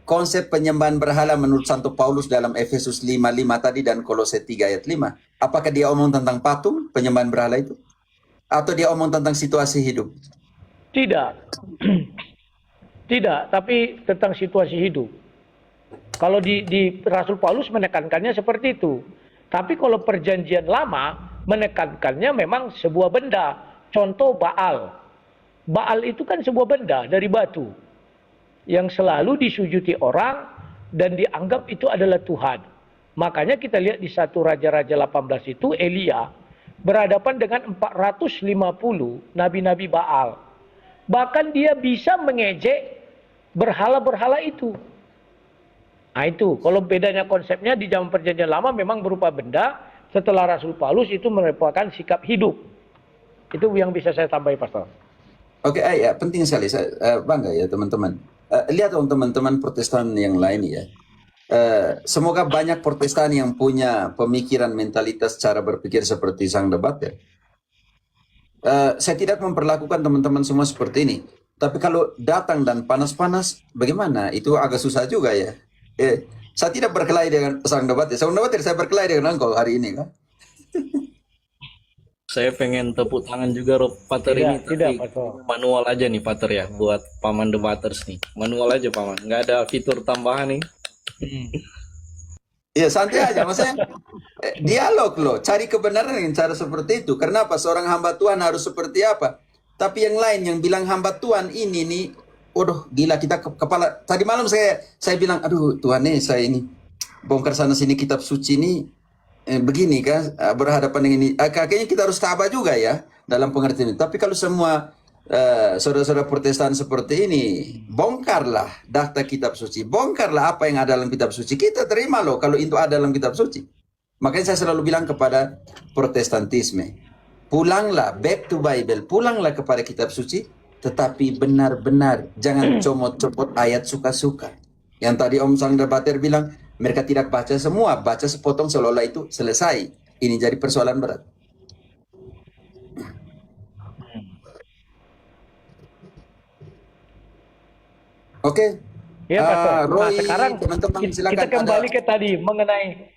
konsep penyembahan berhala menurut Santo Paulus dalam Efesus 5:5 tadi dan Kolose 3 ayat 5. Apakah dia omong tentang patung penyembahan berhala itu? Atau dia omong tentang situasi hidup? Tidak. Tidak, tapi tentang situasi hidup. Kalau di Rasul Paulus menekankannya seperti itu. Tapi kalau perjanjian lama menekankannya memang sebuah benda. Contoh Baal. Baal itu kan sebuah benda dari batu yang selalu disujuti orang dan dianggap itu adalah Tuhan. Makanya kita lihat di 1 Raja-Raja 18 itu Elia berhadapan dengan 450 nabi-nabi Baal. Bahkan dia bisa mengejek berhala-berhala itu. Nah itu, kalau bedanya konsepnya di zaman perjanjian lama memang berupa benda, setelah Rasul Paulus itu merupakan sikap hidup. Itu yang bisa saya tambahi, Pastor. Oke, ya penting sekali. Saya bangga ya teman-teman. Lihat dong teman-teman Protestan yang lain ya. Semoga banyak Protestan yang punya pemikiran, mentalitas, cara berpikir seperti sang debater. Saya tidak memperlakukan teman-teman semua seperti ini. Tapi kalau datang dan panas-panas, bagaimana? Itu agak susah juga ya. Saya tidak berkelahi dengan sang debater. Sang debater saya berkelahi dengan engkau hari ini kan. Saya pengen tepuk tangan juga Pater ini, tapi manual aja nih Pater ya, buat Paman Debaters nih. Manual aja Paman, nggak ada fitur tambahan nih. Iya santai aja, maksudnya dialog loh, cari kebenaran dengan cara seperti itu. Kenapa seorang hamba Tuhan harus seperti apa? Tapi yang lain yang bilang hamba Tuhan ini nih, waduh gila kita kepala. Tadi malam saya bilang, aduh Tuhan nih saya ini bongkar sana sini kitab suci ini. Begini kan berhadapan dengan ini, kayaknya kita harus tabah juga ya dalam pengertian ini. Tapi kalau semua saudara-saudara Protestan seperti ini, bongkarlah daftar kitab suci, bongkarlah apa yang ada dalam kitab suci, kita terima loh kalau itu ada dalam kitab suci. Makanya saya selalu bilang kepada Protestantisme, pulanglah back to Bible, pulanglah kepada kitab suci, tetapi benar-benar jangan comot-comot ayat suka-suka. Yang tadi Om Sang Debater bilang, mereka tidak baca semua, baca sepotong seolah-olah itu selesai. Ini jadi persoalan berat. Oke. Ya, Pastor. Roy, nah, sekarang teman-teman silakan. Kita kembali ke tadi mengenai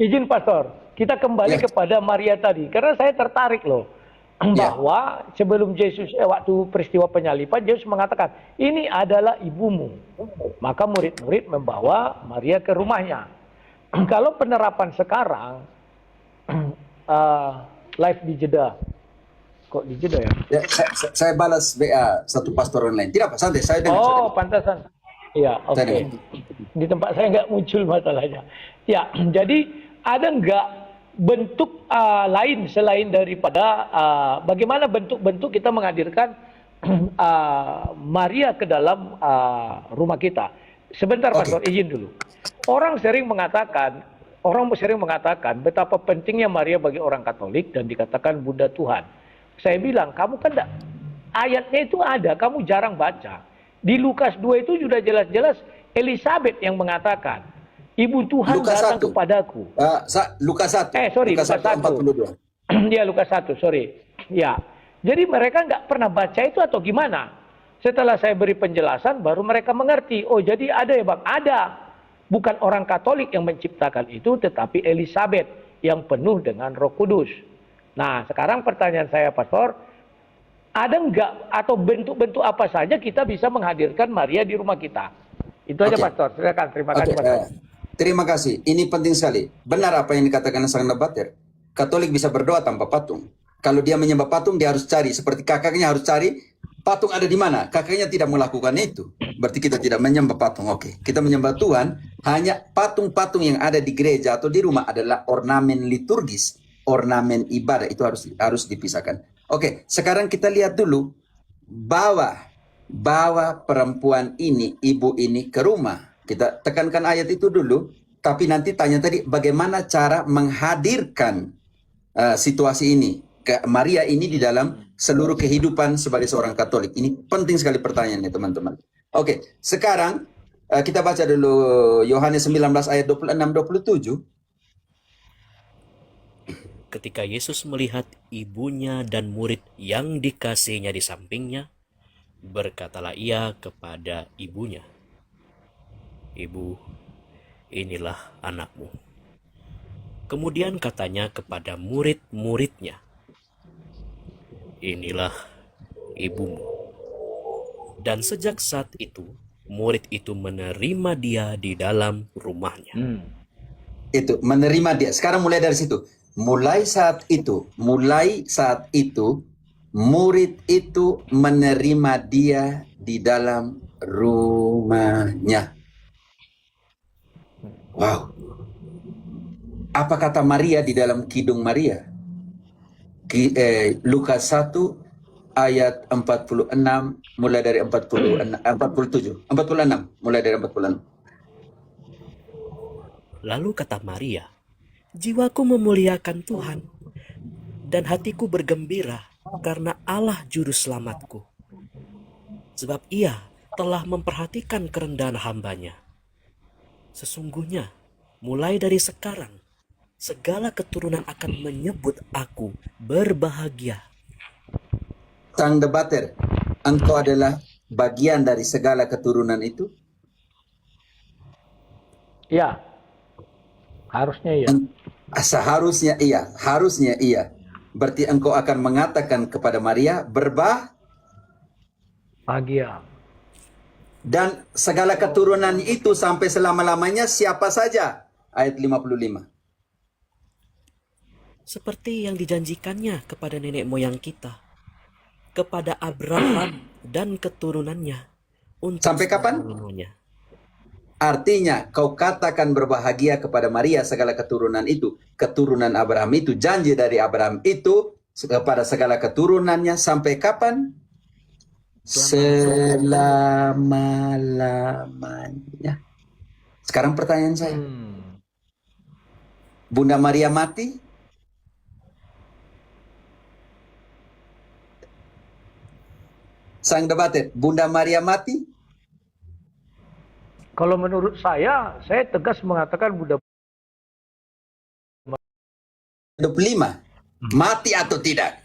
izin Pastor. Kita kembali kepada Maria tadi karena saya tertarik loh. Bahwa sebelum Yesus waktu peristiwa penyalipan Yesus mengatakan ini adalah ibumu, maka murid-murid membawa Maria ke rumahnya. Kalau penerapan sekarang live di Jeddah, kok di Jeddah ya? Saya balas BA satu pastor online. Tidak apa, santai saya dengar. Oh pantasan, ya oke. Di tempat saya nggak muncul masalahnya. Ya jadi ada nggak bentuk lain selain daripada bagaimana bentuk-bentuk kita menghadirkan Maria ke dalam rumah kita. Sebentar Pastor, izin dulu. Orang sering mengatakan betapa pentingnya Maria bagi orang Katolik dan dikatakan Bunda Tuhan. Saya bilang, kamu kan ayatnya itu ada, kamu jarang baca. Di Lukas 2 itu sudah jelas-jelas Elizabeth yang mengatakan, Ibu Tuhan Lukas datang 1. kepadaku. Lukas 1. Lukas 1. 42. Ya, Lukas 1, sorry. Ya. Jadi mereka nggak pernah baca itu atau gimana? Setelah saya beri penjelasan, baru mereka mengerti. Oh, jadi ada ya Bang? Ada. Bukan orang Katolik yang menciptakan itu, tetapi Elizabeth yang penuh dengan Roh Kudus. Nah, sekarang pertanyaan saya, Pastor, ada nggak atau bentuk-bentuk apa saja kita bisa menghadirkan Maria di rumah kita? Itu aja, Pastor. Silakan. Terima kasih, Pastor. Terima kasih. Ini penting sekali. Benar apa yang dikatakan sang debater. Katolik bisa berdoa tanpa patung. Kalau dia menyembah patung, dia harus cari. Seperti kakaknya harus cari patung ada di mana. Kakaknya tidak melakukan itu. berarti kita tidak menyembah patung. Oke, kita menyembah Tuhan. Hanya patung-patung yang ada di gereja atau di rumah adalah ornamen liturgis, ornamen ibadah. Itu harus dipisahkan. Oke, sekarang kita lihat dulu, bawa perempuan ini, ibu ini ke rumah. Kita tekankan ayat itu dulu, tapi nanti tanya tadi bagaimana cara menghadirkan situasi ini ke Maria ini di dalam seluruh kehidupan sebagai seorang Katolik. Ini penting sekali pertanyaannya, teman-teman. Oke, sekarang kita baca dulu Yohanes 19 ayat 26-27. Ketika Yesus melihat ibunya dan murid yang dikasihnya di sampingnya, berkatalah ia kepada ibunya, "Ibu, inilah anakmu." Kemudian katanya kepada murid-muridnya, "Inilah ibumu." Dan sejak saat itu, murid itu menerima dia di dalam rumahnya. Itu menerima dia. Sekarang mulai dari situ. Mulai saat itu, murid itu menerima dia di dalam rumahnya. Wow. Apa kata Maria di dalam Kidung Maria? Lukas 1 ayat 46 mulai dari 46 mulai dari 46. Lalu kata Maria, "Jiwaku memuliakan Tuhan, dan hatiku bergembira karena Allah juru selamatku. Sebab ia telah memperhatikan kerendahan hambanya. Sesungguhnya, mulai dari sekarang, segala keturunan akan menyebut aku berbahagia." Sang debater, engkau adalah bagian dari segala keturunan itu? Ya, harusnya ya. Seharusnya iya, harusnya iya. Berarti engkau akan mengatakan kepada Maria, Bahagia. dan segala keturunan itu sampai selama-lamanya siapa saja? Ayat 55. Seperti yang dijanjikannya kepada nenek moyang kita, kepada Abraham dan keturunannya, untuk Sampai kapan? selama-lamanya. Artinya kau katakan berbahagia kepada Maria segala keturunan itu. Keturunan Abraham itu, janji dari Abraham itu kepada segala keturunannya sampai kapan? Selama-lamanya. Sekarang pertanyaan saya. Bunda Maria mati? Sang debater, Bunda Maria mati? Kalau menurut saya tegas mengatakan Buddha 25. Mati atau tidak?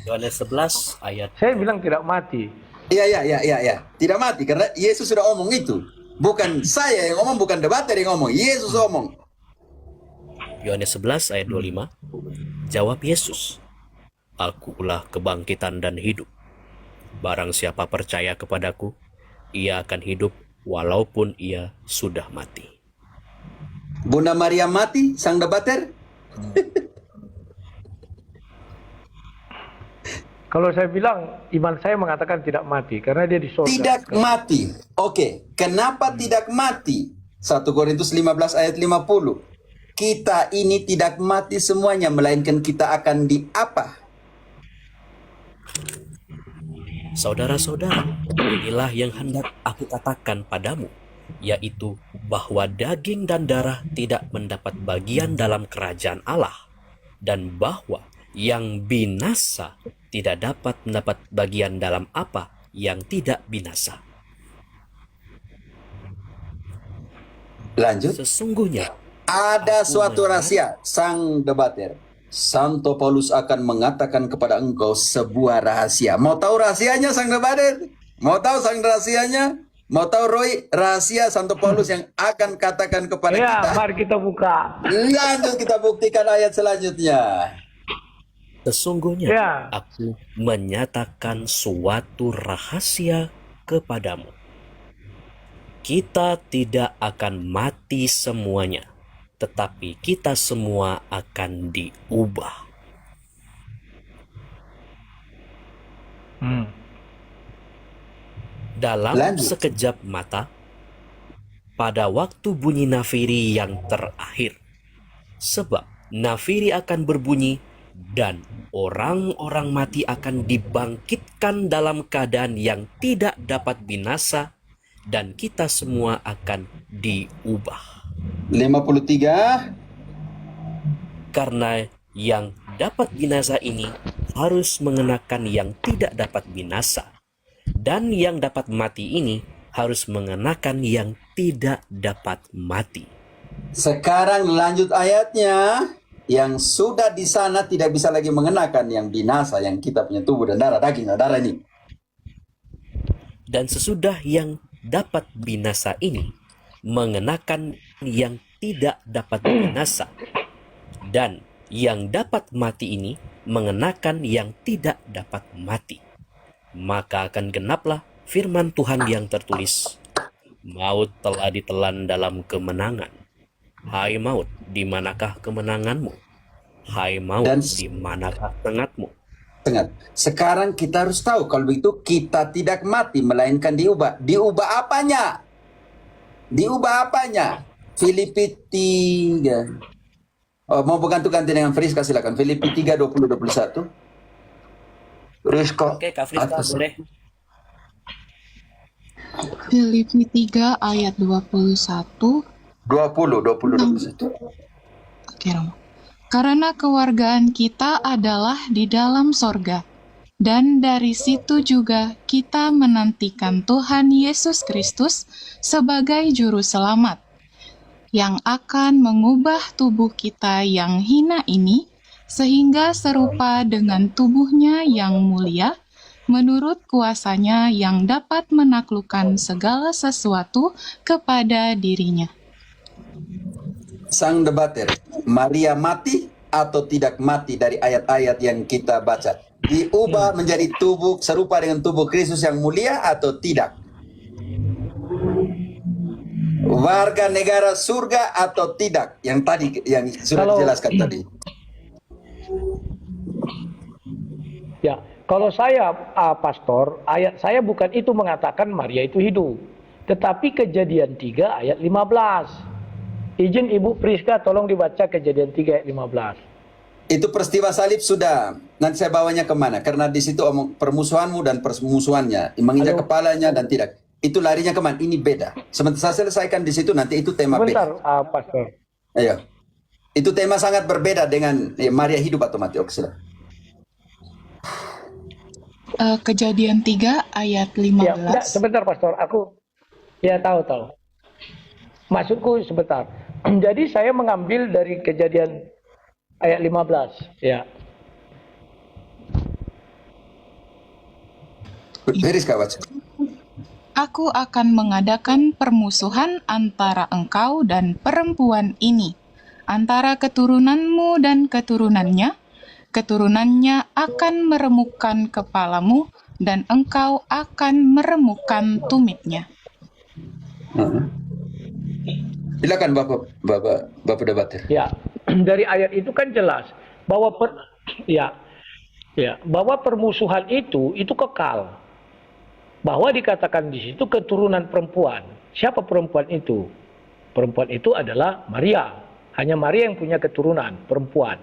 Yohanes 11 ayat saya bilang tidak mati. Iya. Tidak mati karena Yesus sudah omong itu. Bukan saya yang ngomong, bukan debater yang ngomong. Yesus omong. Yohanes 11 ayat 25. Jawab Yesus, "Akulah kebangkitan dan hidup. Barang siapa percaya kepadaku, ia akan hidup walaupun ia sudah mati." Bunda Maria mati, sang debater? Kalau saya bilang iman saya mengatakan tidak mati karena dia di surga. Tidak mati. Oke, kenapa tidak mati? 1 Korintus 15 ayat 50. Kita ini tidak mati semuanya, melainkan kita akan di apa? Saudara-saudara, inilah yang hendak aku katakan padamu, yaitu bahwa daging dan darah tidak mendapat bagian dalam kerajaan Allah, dan bahwa yang binasa tidak dapat mendapat bagian dalam apa yang tidak binasa. Lanjut. Sesungguhnya Ada aku suatu melihat- rahasia, sang debater. Santo Paulus akan mengatakan kepada engkau sebuah rahasia. Mau tahu rahasianya, sang debater? Mau tahu sang rahasianya? Mau tahu Roy, rahasia Santo Paulus yang akan katakan kepada Ya, kita? mari kita buka. Lanjut kita buktikan ayat selanjutnya. Sesungguhnya Ya. aku menyatakan suatu rahasia kepadamu. Kita tidak akan mati semuanya, tetapi kita semua akan diubah. Dalam Lanjut. sekejap mata, pada waktu bunyi nafiri yang terakhir. Sebab nafiri akan berbunyi dan orang-orang mati akan dibangkitkan dalam keadaan yang tidak dapat binasa dan kita semua akan diubah. 53. Karena yang dapat binasa ini harus mengenakan yang tidak dapat binasa, dan yang dapat mati ini harus mengenakan yang tidak dapat mati. Sekarang lanjut ayatnya. Yang sudah di sana tidak bisa lagi mengenakan yang binasa, yang kita punya tubuh dan darah, daging dan darah ini. Dan sesudah yang dapat binasa ini mengenakan yang tidak dapat binasa, dan yang dapat mati ini mengenakan yang tidak dapat mati, maka akan genaplah firman Tuhan yang tertulis, maut telah ditelan dalam kemenangan. Hai maut, di manakah kemenanganmu? Hai maut, Dan di manakah tengahmu? sekarang kita harus tahu kalau begitu kita tidak mati melainkan diubah. Diubah apanya? Diubah apanya? Filipi 3. Oh, mau ganti dengan Friska silakan. Filipi 3 20 21. Friska. Oke, Kak Friska, boleh. Filipi 3 ayat 21. 21. Oke, Romo. Karena kewargaan kita adalah di dalam sorga, dan dari situ juga kita menantikan Tuhan Yesus Kristus sebagai Juru Selamat, yang akan mengubah tubuh kita yang hina ini, sehingga serupa dengan tubuhnya yang mulia, menurut kuasanya yang dapat menaklukkan segala sesuatu kepada dirinya. Sang debater, Maria mati atau tidak mati dari ayat-ayat yang kita baca? Diubah menjadi tubuh serupa dengan tubuh Kristus yang mulia atau tidak? Warga negara surga atau tidak? Yang tadi yang sudah dijelaskan tadi. Ya, kalau saya pastor, ayat saya bukan itu mengatakan Maria itu hidup. Tetapi Kejadian 3 ayat 15. Izin Ibu Priska tolong dibaca Kejadian 3 ayat 15. Itu peristiwa salib sudah. Nanti saya bawanya kemana? Karena di situ omong permusuhanmu dan permusuhannya, menginjak kepalanya dan tidak. Itu larinya kemana? Ini beda. Sementara saya selesaikan di situ, nanti itu tema Sebentar, beda. Pastor. Ayo. Itu tema sangat berbeda dengan Maria hidup atau mati. Oke, silakan. Kejadian 3 ayat 15. Ya, enggak, sebentar Pastor, aku ya tahu. Maksudku sebentar. Jadi saya mengambil dari Kejadian ayat 15, ya. Beres kawan. Aku akan mengadakan permusuhan antara engkau dan perempuan ini, antara keturunanmu dan keturunannya. Keturunannya akan meremukkan kepalamu, dan engkau akan meremukkan tumitnya. Silakan Bapak debater. Ya, dari ayat itu kan jelas bahwa bahwa permusuhan itu kekal. Bahwa dikatakan di situ keturunan perempuan. Siapa perempuan itu? Perempuan itu adalah Maria. Hanya Maria yang punya keturunan perempuan.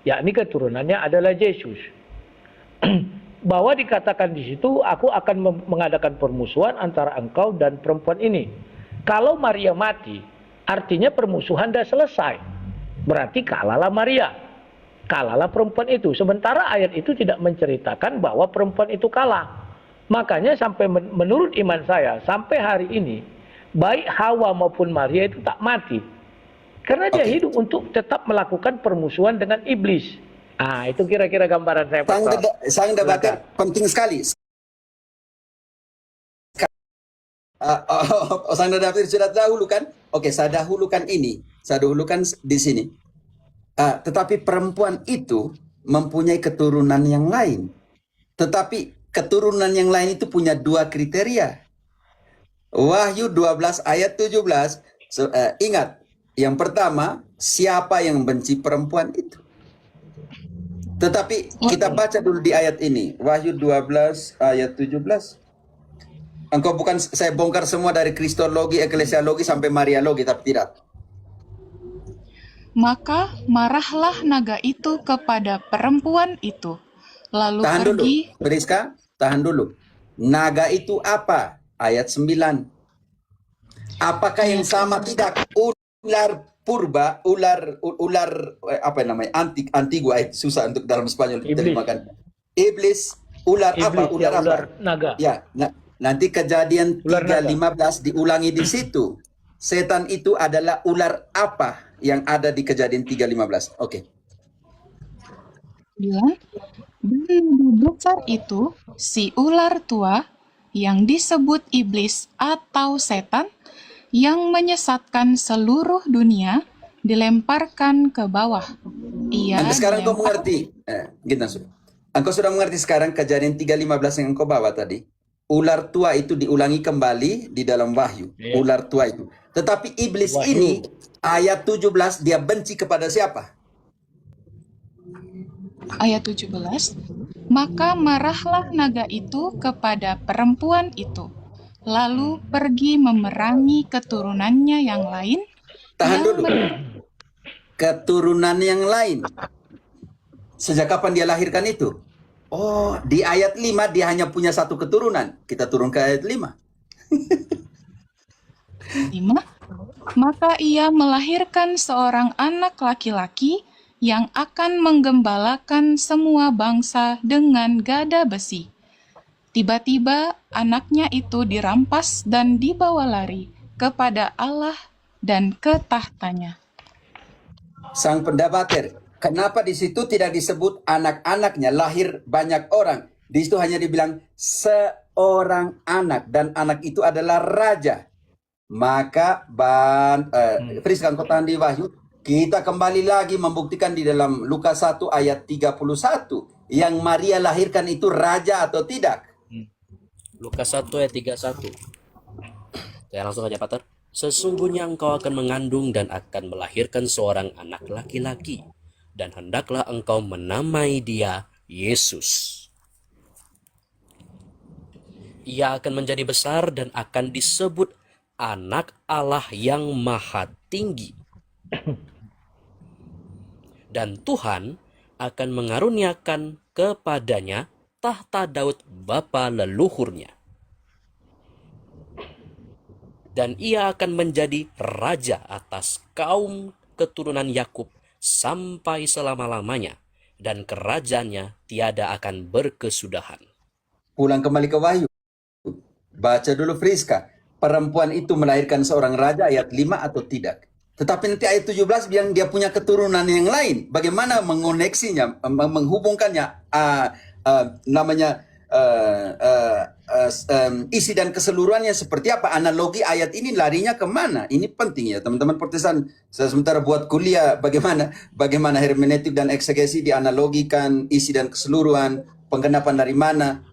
Yakni keturunannya adalah Yesus. Bahwa dikatakan di situ, aku akan mengadakan permusuhan antara engkau dan perempuan ini. Kalau Maria mati, artinya permusuhan sudah selesai. Berarti kalahlah Maria. Kalahlah perempuan itu. Sementara ayat itu tidak menceritakan bahwa perempuan itu kalah. Makanya sampai menurut iman saya, sampai hari ini, baik Hawa maupun Maria itu tak mati. Karena dia hidup untuk tetap melakukan permusuhan dengan iblis. Ah, itu kira-kira gambaran saya. Sang debater penting sekali. Sang debater sudah dahulu kan? Oke, saya dahulukan ini. Saya dahulukan di sini. Tetapi perempuan itu mempunyai keturunan yang lain. Tetapi keturunan yang lain itu punya dua kriteria. Wahyu 12 ayat 17. Ingat, yang pertama, siapa yang benci perempuan itu? Tetapi kita baca dulu di ayat ini. Wahyu 12 ayat 17. Engkau bukan saya bongkar semua dari kristologi, eklesiologi sampai mariologi, tapi tidak. Maka marahlah naga itu kepada perempuan itu, lalu Tahan dulu, pergi. Priska, tahan dulu. Naga itu apa? Ayat 9. Apakah yang sama tidak? Ular purba, ular apa namanya? Antigua, susah untuk dalam Spanyol Iblis. diterjemahkan. Iblis, ular apa? Iblis, Ular ya, apa? ular naga. Ya, nanti Kejadian Ular naga. 3:15 diulangi di situ. Setan itu adalah ular apa yang ada di Kejadian 3:15? Oke. Bilang, dan naga besar itu, si ular tua, yang disebut iblis atau setan, yang menyesatkan seluruh dunia, dilemparkan ke bawah. Ia Sampai sekarang kau dilempar- mengerti. Gitu sudah. Engkau sudah mengerti sekarang Kejadian 3:15 yang engkau bawa tadi. Ular tua itu diulangi kembali di dalam Wahyu. Iya. Ular tua itu. Tetapi iblis Wahyu. ini ayat 17 dia benci kepada siapa? Ayat 17, maka marahlah naga itu kepada perempuan itu, lalu pergi memerangi keturunannya yang lain, Tahan yang dulu. Keturunan yang lain. Sejak kapan dia lahirkan itu? Oh, di ayat 5 dia hanya punya satu keturunan. Kita turun ke ayat 5. 5, maka ia melahirkan seorang anak laki-laki yang akan menggembalakan semua bangsa dengan gada besi. Tiba-tiba anaknya itu dirampas dan dibawa lari kepada Allah dan ke tahtanya. Sang pendapater, kenapa di situ tidak disebut anak-anaknya lahir banyak orang? Di situ hanya dibilang seorang anak dan anak itu adalah raja. Maka Friska engkau tahan di Wahyu, kita kembali lagi membuktikan di dalam Lukas 1 ayat 31 yang Maria lahirkan itu raja atau tidak? Lukas 1 ayat 31. Saya langsung aja, Pater. Sesungguhnya engkau akan mengandung dan akan melahirkan seorang anak laki-laki, dan hendaklah engkau menamai dia Yesus. Ia akan menjadi besar dan akan disebut Anak Allah yang Maha Tinggi. Dan Tuhan akan mengaruniakan kepadanya tahta Daud bapa leluhurnya. Dan ia akan menjadi raja atas kaum keturunan Yakub sampai selama-lamanya, dan kerajaannya tiada akan berkesudahan. Pulang kembali ke Wahyu. Baca dulu Friska. Perempuan itu melahirkan seorang raja ayat 5 atau tidak? Tetapi nanti ayat 17 bilang dia punya keturunan yang lain. Bagaimana mengoneksinya, menghubungkannya, isi dan keseluruhannya seperti apa? Analogi ayat ini larinya kemana? Ini penting ya teman-teman Protestan. Saya sementara buat kuliah bagaimana hermeneutik dan eksegesi dianalogikan, isi dan keseluruhan, penggenapan dari mana.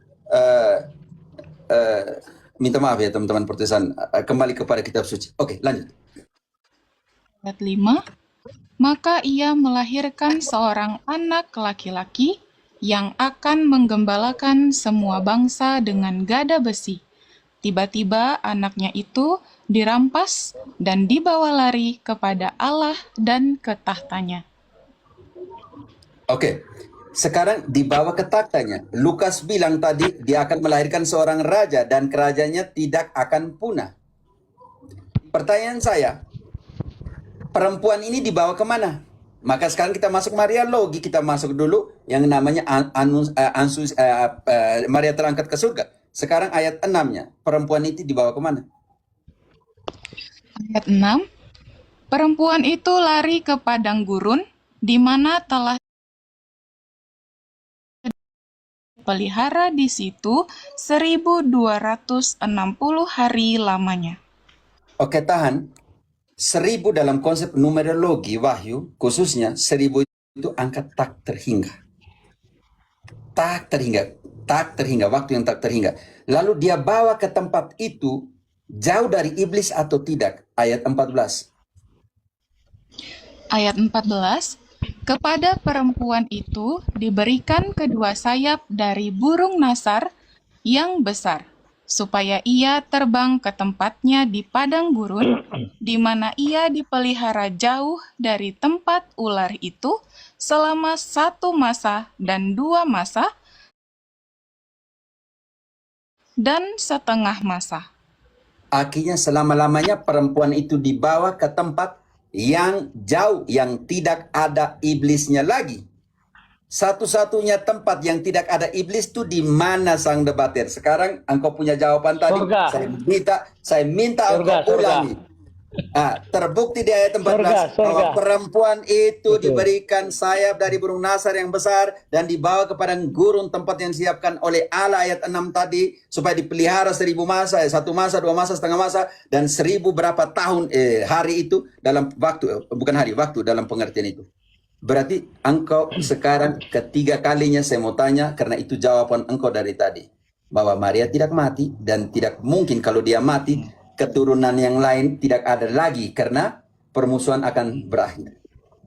Minta maaf ya teman-teman Protestan, kembali kepada kitab suci. Oke, lanjut. Ayat 5, maka ia melahirkan seorang anak laki-laki yang akan menggembalakan semua bangsa dengan gada besi. Tiba-tiba anaknya itu dirampas dan dibawa lari kepada Allah dan ke tahtanya. Oke, sekarang dibawa ke tahtanya. Lukas bilang tadi dia akan melahirkan seorang raja dan kerajaannya tidak akan punah. Pertanyaan saya, perempuan ini dibawa kemana? Maka sekarang kita masuk Mariologi, kita masuk dulu yang namanya Maria terangkat ke surga. Sekarang ayat 6-nya, perempuan itu dibawa kemana? Ayat 6, perempuan itu lari ke padang gurun, di mana telah pelihara di situ 1260 hari lamanya. Oke, tahan. 1000 dalam konsep numerologi Wahyu, khususnya 1000 itu angka tak terhingga. Tak terhingga, waktu yang tak terhingga. Lalu dia bawa ke tempat itu jauh dari iblis atau tidak? Ayat 14. Ayat 14, kepada perempuan itu diberikan kedua sayap dari burung nasar yang besar, supaya ia terbang ke tempatnya di padang gurun, di mana ia dipelihara jauh dari tempat ular itu selama 1 masa dan setengah masa. Akhirnya selama-lamanya perempuan itu dibawa ke tempat yang jauh, yang tidak ada iblisnya lagi. Satu-satunya tempat yang tidak ada iblis itu di mana, Sang Debater? Sekarang engkau punya jawaban tadi. Surga. Saya minta Surga, engkau surga. ulangi. Terbukti di ayat 14 bahwa Surga. perempuan itu Betul. diberikan sayap dari burung nasar yang besar dan dibawa ke padang gurun, tempat yang disiapkan oleh Allah, ayat 6 tadi, supaya dipelihara 1000 masa, 1 masa, 2 masa, setengah masa, dan 1000 berapa tahun hari itu dalam waktu, bukan hari, waktu dalam pengertian itu. Berarti engkau sekarang ketiga kalinya saya mau tanya, karena itu jawaban engkau dari tadi, bahwa Maria tidak mati, dan tidak mungkin kalau dia mati keturunan yang lain tidak ada lagi, karena permusuhan akan berakhir.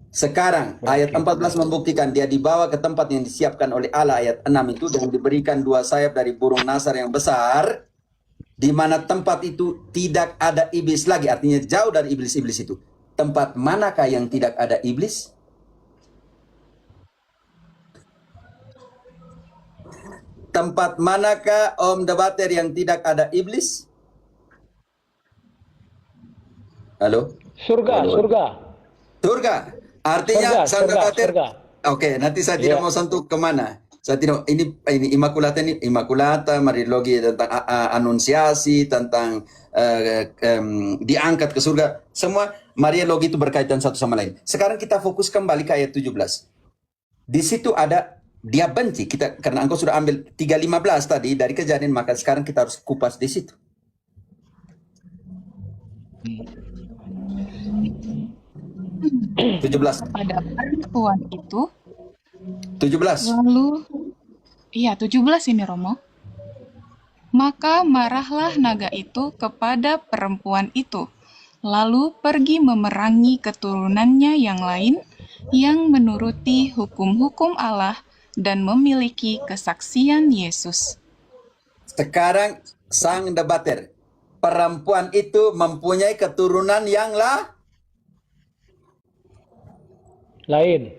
Sekarang ayat 14 membuktikan dia dibawa ke tempat yang disiapkan oleh Allah, ayat 6 itu, dan diberikan 2 sayap dari burung nasar yang besar, di mana tempat itu tidak ada iblis lagi, artinya jauh dari iblis-iblis itu. Tempat manakah yang tidak ada iblis? Tempat manakah, Om Debater, yang tidak ada iblis? Halo? Surga, Halo? surga. Surga. Artinya, Surga, Sang surga, Debater. surga. Oke, nanti saya tidak Iya. mau sentuh kemana. Saya tidak, ini Immaculata, Mariologi tentang anunciasi, tentang diangkat ke surga. Semua Mariologi itu berkaitan satu sama lain. Sekarang kita fokus kembali ke ayat 17. Di situ ada dia benci kita, karena engkau sudah ambil 3:15 tadi dari Kejadian, maka sekarang kita harus kupas di situ. Pada perempuan itu, 17. lalu, 17 ini Romo. Maka marahlah naga itu kepada perempuan itu, lalu pergi memerangi keturunannya yang lain, yang menuruti hukum-hukum Allah dan memiliki kesaksian Yesus. Sekarang Sang Debater, perempuan itu mempunyai keturunan yang Lain.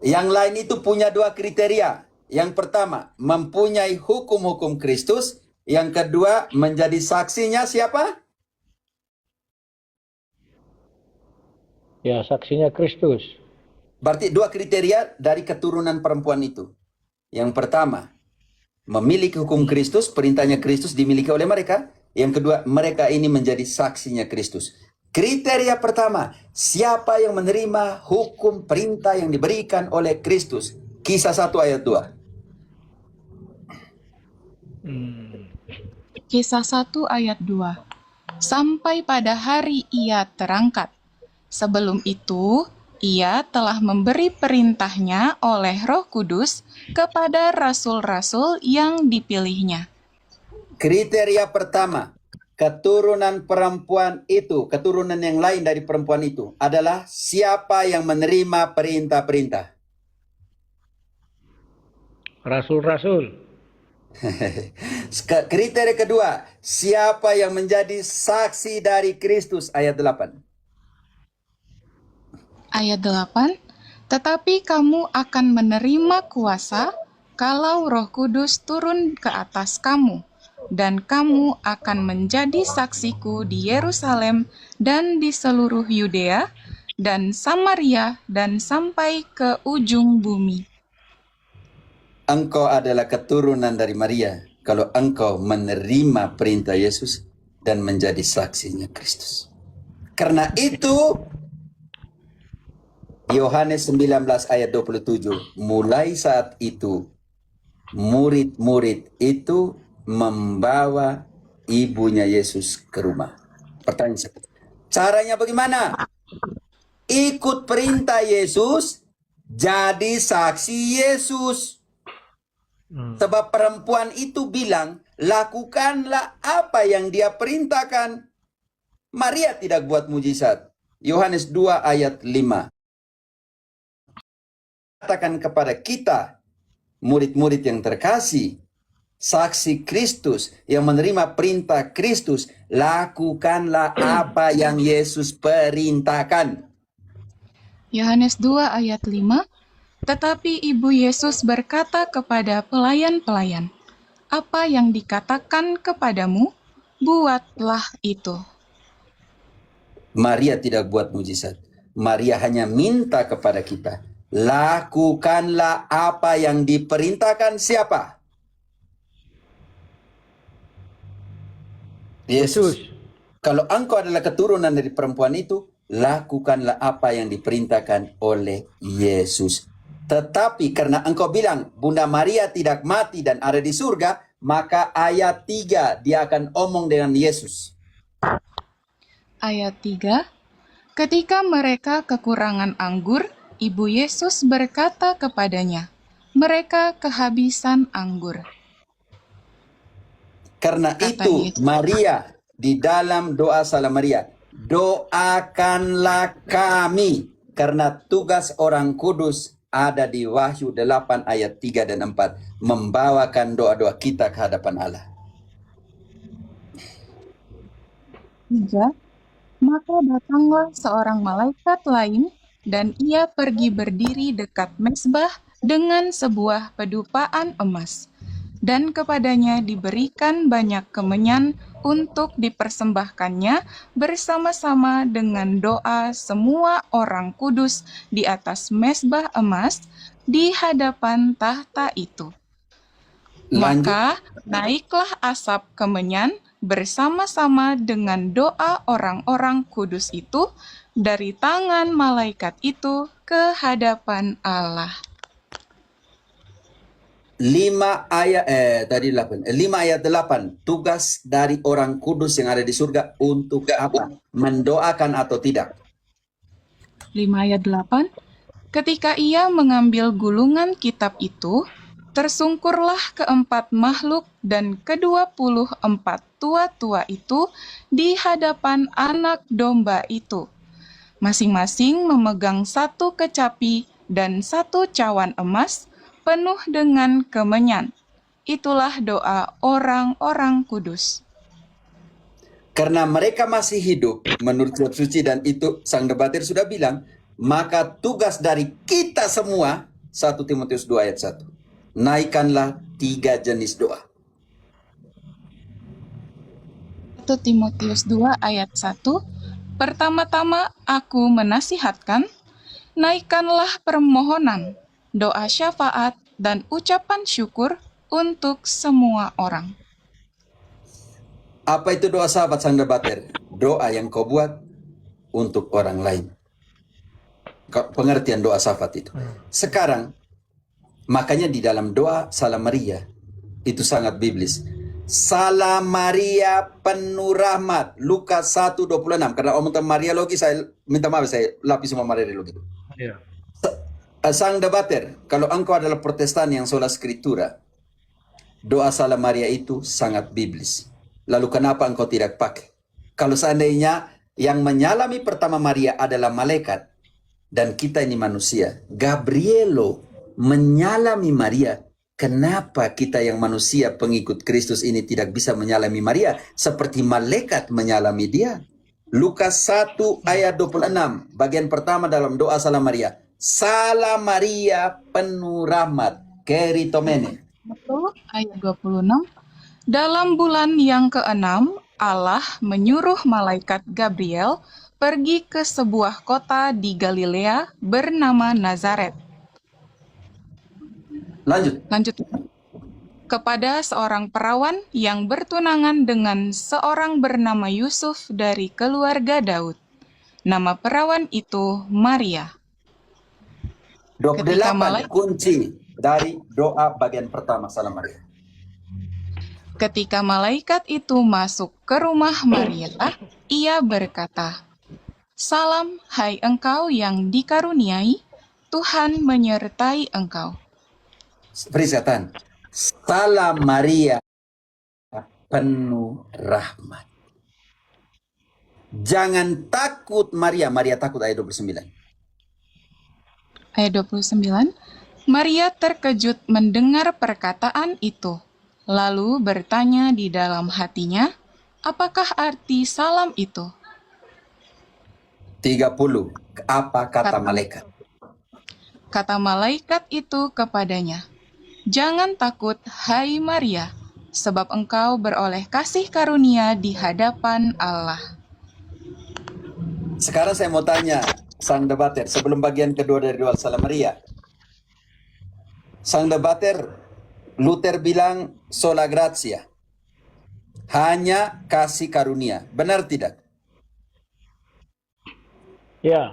yang lain itu punya 2 kriteria. Yang pertama, mempunyai hukum-hukum Kristus. Yang kedua, menjadi saksinya siapa? Ya, saksinya Kristus. Berarti 2 kriteria dari keturunan perempuan itu. Yang pertama, memiliki hukum Kristus, perintahnya Kristus dimiliki oleh mereka. Yang kedua, mereka ini menjadi saksinya Kristus. Kriteria pertama, siapa yang menerima hukum perintah yang diberikan oleh Kristus? Kisah 1 ayat 2. Kisah 1 ayat 2. Sampai pada hari ia terangkat. Sebelum itu, ia telah memberi perintahnya oleh Roh Kudus kepada rasul-rasul yang dipilihnya. Kriteria pertama, keturunan perempuan itu, keturunan yang lain dari perempuan itu adalah siapa yang menerima perintah-perintah. Rasul-rasul. Kriteria kedua, siapa yang menjadi saksi dari Kristus, ayat 8. Ayat 8, tetapi kamu akan menerima kuasa kalau Roh Kudus turun ke atas kamu, dan kamu akan menjadi saksiku di Yerusalem dan di seluruh Yudea dan Samaria dan sampai ke ujung bumi. Engkau adalah keturunan dari Maria kalau engkau menerima perintah Yesus dan menjadi saksinya Kristus. Karena itu, Yohanes 19 ayat 27, mulai saat itu murid-murid itu membawa ibunya Yesus ke rumah. Pertanyaan saya, caranya bagaimana? Ikut perintah Yesus, jadi saksi Yesus. Sebab perempuan itu bilang, lakukanlah apa yang dia perintahkan. Maria tidak buat mujizat. Yohanes 2 ayat 5. Katakan kepada kita, murid-murid yang terkasih, saksi Kristus, yang menerima perintah Kristus, lakukanlah apa yang Yesus perintahkan. Yohanes 2 ayat 5, tetapi Ibu Yesus berkata kepada pelayan-pelayan, apa yang dikatakan kepadamu, buatlah itu. Maria tidak buat mujizat. Maria hanya minta kepada kita, lakukanlah apa yang diperintahkan siapa? Yesus. Kalau engkau adalah keturunan dari perempuan itu, lakukanlah apa yang diperintahkan oleh Yesus. Tetapi karena engkau bilang Bunda Maria tidak mati dan ada di surga, maka ayat 3 dia akan omong dengan Yesus. Ayat 3, ketika mereka kekurangan anggur, Ibu Yesus berkata kepadanya, mereka kehabisan anggur. Karena Kata itu Yesus, Maria di dalam doa Salam Maria, doakanlah kami, karena tugas orang kudus ada di Wahyu 8 ayat 3 dan 4, membawakan doa-doa kita ke hadapan Allah. 3, maka datanglah seorang malaikat lain, dan ia pergi berdiri dekat mezbah dengan sebuah pedupaan emas. Dan kepadanya diberikan banyak kemenyan untuk dipersembahkannya bersama-sama dengan doa semua orang kudus di atas mezbah emas di hadapan tahta itu. Lanjut. Maka naiklah asap kemenyan bersama-sama dengan doa orang-orang kudus itu dari tangan malaikat itu ke hadapan Allah. 5 ayat 8, tugas dari orang kudus yang ada di surga untuk apa? Mendoakan atau tidak? 5 ayat 8, ketika ia mengambil gulungan kitab itu, tersungkurlah keempat makhluk dan ke-24 tua-tua itu di hadapan anak domba itu, masing-masing memegang satu kecapi dan satu cawan emas penuh dengan kemenyan. Itulah doa orang-orang kudus. Karena mereka masih hidup menurut kitab suci, dan itu sang debater sudah bilang, maka tugas dari kita semua, 1 Timotius 2 ayat 1, naikkanlah 3 jenis doa. 1 Timotius 2 ayat 1, pertama-tama aku menasihatkan, naikkanlah permohonan, doa syafaat, dan ucapan syukur untuk semua orang. Apa itu doa sahabat sang debater? Doa yang kau buat untuk orang lain. Pengertian doa sahabat itu. Sekarang, makanya di dalam doa Salam Maria, itu sangat biblis. Salam Maria penuh rahmat. Lukas 1:26. Karena omong tentang Maria logi, saya minta maaf, saya lapis semua Maria logi. Ya. Sang debater, kalau engkau adalah Protestan yang sola Skritura, doa Salam Maria itu sangat biblis. Lalu kenapa engkau tidak pakai? Kalau seandainya yang menyalami pertama Maria adalah malaikat, dan kita ini manusia, Gabrielo menyalami Maria, kenapa kita yang manusia pengikut Kristus ini tidak bisa menyalami Maria seperti malaikat menyalami dia? Lukas 1 ayat 26, bagian pertama dalam doa Salam Maria. Salam Maria penuh rahmat, keritomene. Ayat 26, dalam bulan yang ke-6, Allah menyuruh malaikat Gabriel pergi ke sebuah kota di Galilea bernama Nazaret. Lanjut. Kepada seorang perawan yang bertunangan dengan seorang bernama Yusuf dari keluarga Daud. Nama perawan itu Maria. 28 kunci dari doa bagian pertama Salam Maria. Ketika malaikat itu masuk ke rumah Maria, ia berkata, salam, hai engkau yang dikaruniai, Tuhan menyertai engkau. Perhatikan, Salam Maria penuh rahmat. Jangan takut Maria. Maria takut ayat 29. Ayat 29, Maria terkejut mendengar perkataan itu, lalu bertanya di dalam hatinya, apakah arti salam itu? 30. Apa kata malaikat? Kata malaikat itu kepadanya, "Jangan takut, hai Maria, sebab engkau beroleh kasih karunia di hadapan Allah." Sekarang saya mau tanya sang debater sebelum bagian kedua dari doa Salam Maria. Sang debater, Luther bilang sola gratia, hanya kasih karunia. Benar tidak? Ya,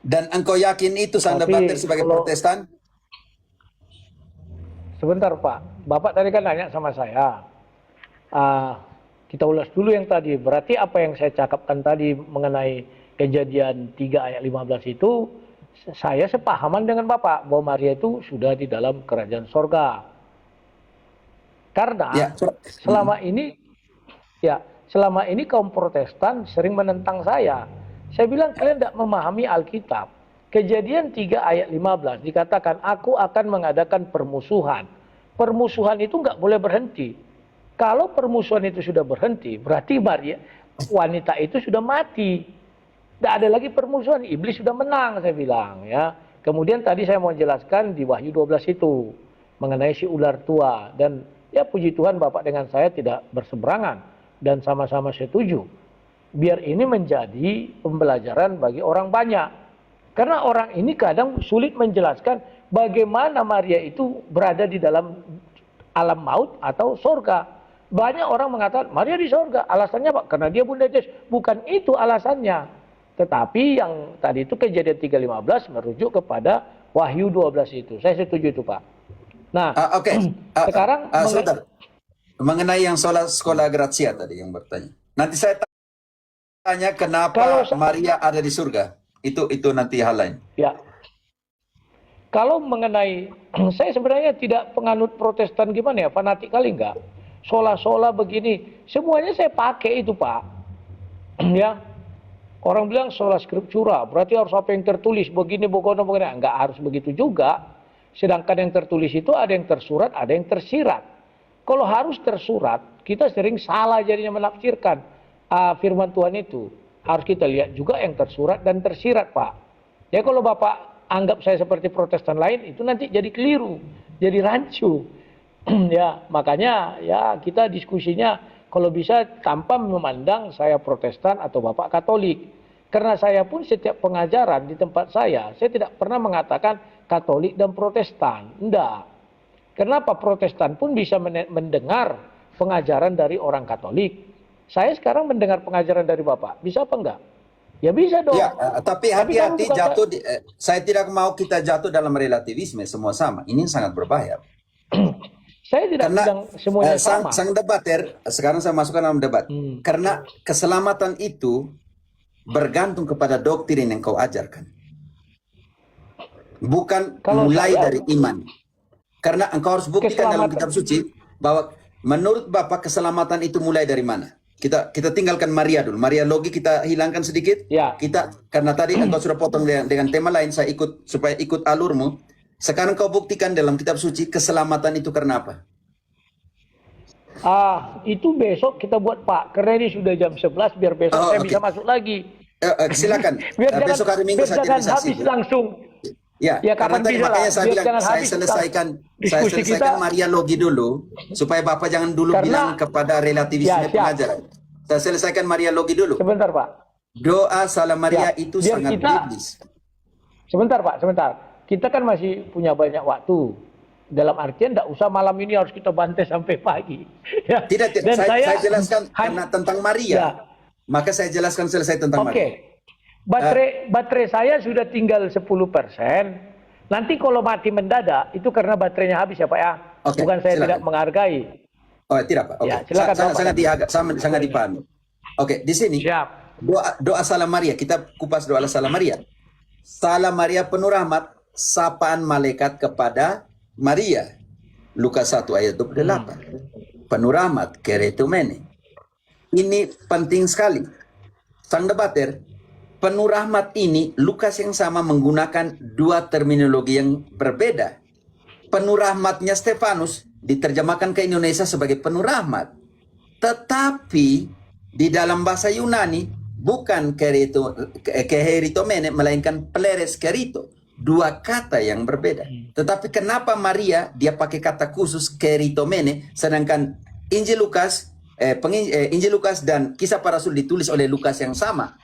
Dan engkau yakin itu sang Tapi debater sebagai kalau- Protestan? sebentar Pak. Bapak tadi kan nanya sama saya. Kita ulas dulu yang tadi. Berarti apa yang saya cakapkan tadi mengenai Kejadian 3 ayat 15 itu, saya sepahaman dengan Bapak bahwa Maria itu sudah di dalam kerajaan sorga. Karena Ya. selama ini kaum Protestan sering menentang saya. Saya bilang kalian tidak memahami Alkitab. Kejadian 3 ayat 15 dikatakan, aku akan mengadakan permusuhan. Permusuhan itu nggak boleh berhenti. Kalau permusuhan itu sudah berhenti, berarti Maria, wanita itu sudah mati. Tidak ada lagi permusuhan, iblis sudah menang, saya bilang. Ya. Kemudian tadi saya mau jelaskan di Wahyu 12 itu, mengenai si ular tua. Dan ya puji Tuhan Bapak dengan saya tidak berseberangan. Dan sama-sama setuju. Biar ini menjadi pembelajaran bagi orang banyak. Karena orang ini kadang sulit menjelaskan bagaimana Maria itu berada di dalam alam maut atau sorga. Banyak orang mengatakan Maria di sorga. Alasannya Pak, karena dia Bunda Yesus. Bukan itu alasannya. Tetapi yang tadi itu Kejadian 3:15 merujuk kepada Wahyu 12 itu. Saya setuju itu Pak. Nah, Oke. sekarang sebentar. Mengenai yang sola sekolah gratia tadi yang bertanya. Nanti saya tanya kenapa Maria ada di surga. Itu nanti hal lain. Ya. Kalau mengenai, saya sebenarnya tidak penganut Protestan gimana ya, fanatik kali enggak. Sola-sola begini, semuanya saya pakai itu Pak. Ya, orang bilang sola scriptura, berarti harus apa yang tertulis, begini, enggak harus begitu juga. Sedangkan yang tertulis itu ada yang tersurat, ada yang tersirat. Kalau harus tersurat, kita sering salah jadinya menafsirkan firman Tuhan itu. Harus kita lihat juga yang tersurat dan tersirat Pak. Ya kalau Bapak anggap saya seperti Protestan lain, itu nanti jadi keliru, jadi rancu. Ya, makanya ya kita diskusinya kalau bisa tanpa memandang saya Protestan atau Bapak Katolik. Karena saya pun setiap pengajaran di tempat saya tidak pernah mengatakan Katolik dan Protestan. Enggak. Kenapa Protestan pun bisa mendengar pengajaran dari orang Katolik. Saya sekarang mendengar pengajaran dari Bapak. Bisa apa enggak? Ya bisa dong. Ya, tapi hati-hati jatuh saya tidak mau kita jatuh dalam relativisme semua sama. Ini sangat berbahaya. Saya tidak bilang semuanya sama. Sang debater, sekarang saya masukkan dalam debat. Karena keselamatan itu bergantung kepada doktrin yang kau ajarkan. Bukan mulai dari iman. Karena engkau harus buktikan dalam kitab suci bahwa menurut Bapak keselamatan itu mulai dari mana? Kita tinggalkan Maria dulu. Maria logi kita hilangkan sedikit. Ya. Karena tadi engkau sudah potong dengan tema lain, saya ikut supaya ikut alurmu. Sekarang kau buktikan dalam kitab suci keselamatan itu karena apa? Itu besok kita buat Pak. Karena ini sudah jam 11 biar besok saya bisa masuk lagi. Silakan. Besok hari Minggu saja bisa habis langsung. Ya, karena tadi makanya saya bilang saya selesaikan Maria logi dulu supaya Bapak jangan dulu bilang kepada relativisme pengajaran. Saya selesaikan Maria logi dulu. Sebentar Pak. Doa Salam Maria itu sangat biblis. Sebentar Pak, sebentar. Kita kan masih punya banyak waktu. Dalam artian tidak usah malam ini harus kita bantai sampai pagi. Ya. Tidak. Dan saya jelaskan karena tentang Maria. Ya. Maka saya jelaskan selesai tentang Maria. Baterai saya sudah tinggal 10%. Nanti kalau mati mendadak itu karena baterainya habis ya Pak ya. Bukan saya tidak menghargai. Oh tidak Pak. Ya, silakan, sangat dipahami. Oke, di sini doa Salam Maria, kita kupas doa Salam Maria. Salam Maria penuh rahmat, sapaan malaikat kepada Maria. Lukas 1 ayat 28. Penuh rahmat, keretumene. Ini penting sekali. Sang debater, penuh rahmat ini Lukas yang sama menggunakan dua terminologi yang berbeda. Penuh rahmatnya Stefanus diterjemahkan ke Indonesia sebagai penuh rahmat. Tetapi di dalam bahasa Yunani bukan keritomene, melainkan pleres kerito. Dua kata yang berbeda. Tetapi kenapa Maria dia pakai kata khusus keritomene, sedangkan Injil Lukas dan Kisah Para Rasul ditulis oleh Lukas yang sama.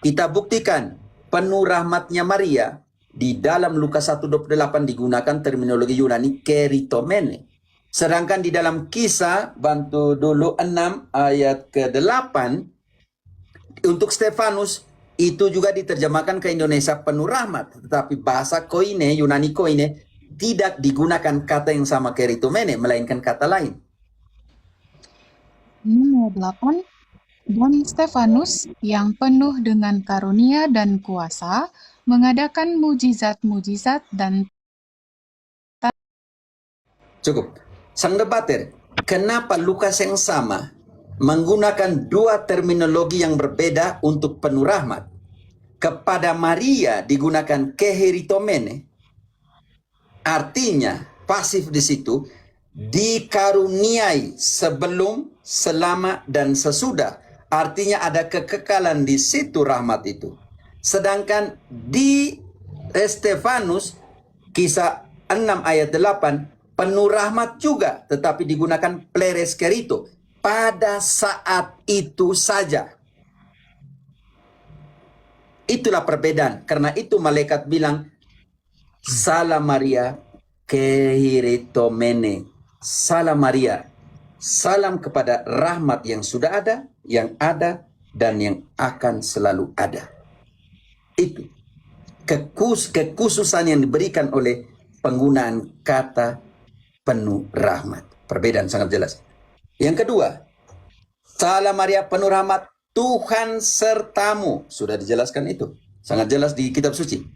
Kita buktikan penuh rahmatnya Maria di dalam Lukas 1:28 digunakan terminologi Yunani keritomene. Sedangkan di dalam Kisah, bantu dulu 6 ayat ke-8, untuk Stefanus itu juga diterjemahkan ke Indonesia penuh rahmat. Tetapi bahasa koine, Yunani koine, tidak digunakan kata yang sama keritomene, melainkan kata lain. 8. Dan Stefanus yang penuh dengan karunia dan kuasa mengadakan mujizat-mujizat dan Cukup. Sang debater, kenapa Lukas yang sama menggunakan dua terminologi yang berbeda untuk penuh rahmat? Kepada Maria digunakan keheritomene, artinya pasif di situ, dikaruniai sebelum, selama, dan sesudah. Artinya ada kekekalan di situ rahmat itu. Sedangkan di Stefanus, Kisah 6 ayat 8, penuh rahmat juga, tetapi digunakan pleres kerito. Pada saat itu saja. Itulah perbedaan. Karena itu malaikat bilang, Salam Maria kehiritomene. Salam Maria. Salam kepada rahmat yang sudah ada, yang ada, dan yang akan selalu ada. Itu kekhususan yang diberikan oleh penggunaan kata penuh rahmat. Perbedaan sangat jelas. Yang kedua, Salam Maria penuh rahmat, Tuhan sertamu. Sudah dijelaskan itu. Sangat jelas di kitab suci.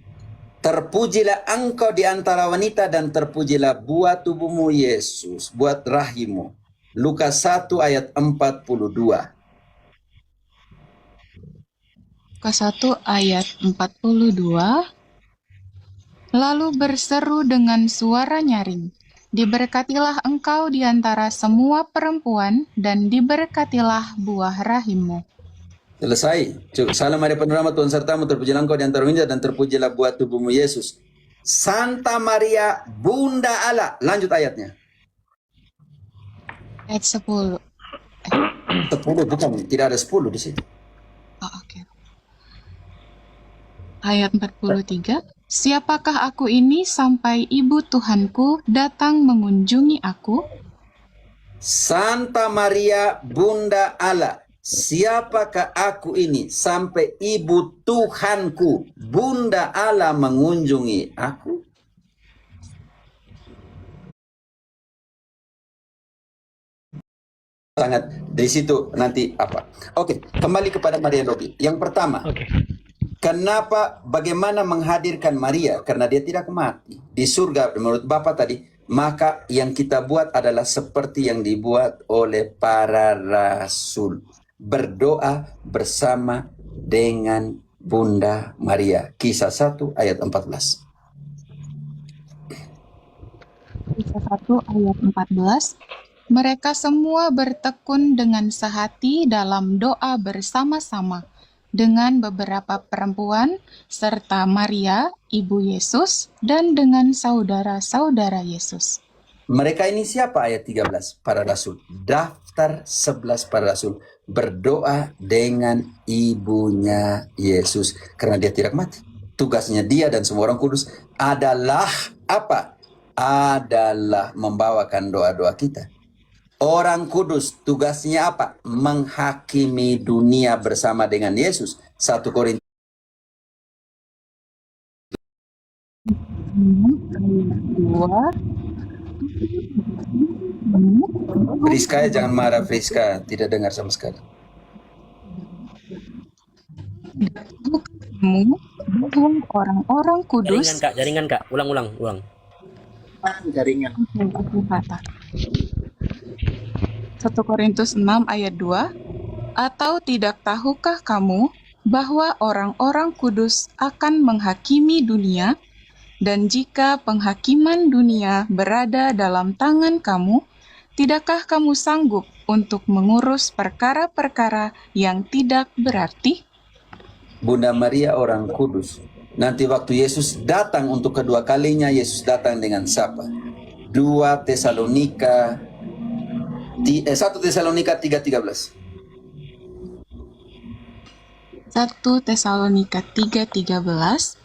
Terpujilah engkau di antara wanita dan terpujilah buah tubuhmu Yesus, buat rahimmu. Lukas 1 ayat 42. Lukas 1 ayat 42. Lalu berseru dengan suara nyaring, diberkatilah engkau di antara semua perempuan dan diberkatilah buah rahimmu. Selesai. Salam Maria penuh rahmat, Tuhan sertamu, terpujilah engkau di antara wanita dan terpujilah buah tubuhmu Yesus. Santa Maria Bunda Allah. Lanjut ayatnya. Ayat 10. 10 bukan, tidak ada 10 di situ. Oh, oke. Ayat 43. Siapakah aku ini sampai ibu Tuhanku datang mengunjungi aku? Santa Maria Bunda Allah. Siapakah aku ini sampai ibu Tuhanku Bunda Allah mengunjungi aku? Sangat di situ nanti apa? Oke, kembali kepada Maria Lobi. Yang pertama, kenapa bagaimana menghadirkan Maria? Karena dia tidak mati di surga menurut Bapak tadi. Maka yang kita buat adalah seperti yang dibuat oleh para rasul. Berdoa bersama dengan Bunda Maria. Kisah 1 ayat 14. Kisah 1 ayat 14. Mereka semua bertekun dengan sehati dalam doa bersama-sama dengan beberapa perempuan serta Maria, ibu Yesus, dan dengan saudara-saudara Yesus. Mereka ini siapa? Ayat 13, para rasul. Daftar 11 para rasul berdoa dengan ibunya Yesus karena dia tidak mati. Tugasnya dia dan semua orang kudus adalah apa? Adalah membawakan doa-doa kita. Orang kudus tugasnya apa? Menghakimi dunia bersama dengan Yesus. 1 Korintus 2. Friska, jangan marah Friska, tidak dengar sama sekali. Kamu orang-orang kudus. Jaringan kak, ulang. Jaringan. Aku kata. 1 Korintus 6 ayat 2. Atau tidak tahukah kamu bahwa orang-orang kudus akan menghakimi dunia Dan jika penghakiman dunia berada dalam tangan kamu, tidakkah kamu sanggup untuk mengurus perkara-perkara yang tidak berarti? Bunda Maria orang kudus. Nanti waktu Yesus datang untuk kedua kalinya, Yesus datang dengan siapa? 1 Tesalonika 3:13. 1 Tesalonika 3:13,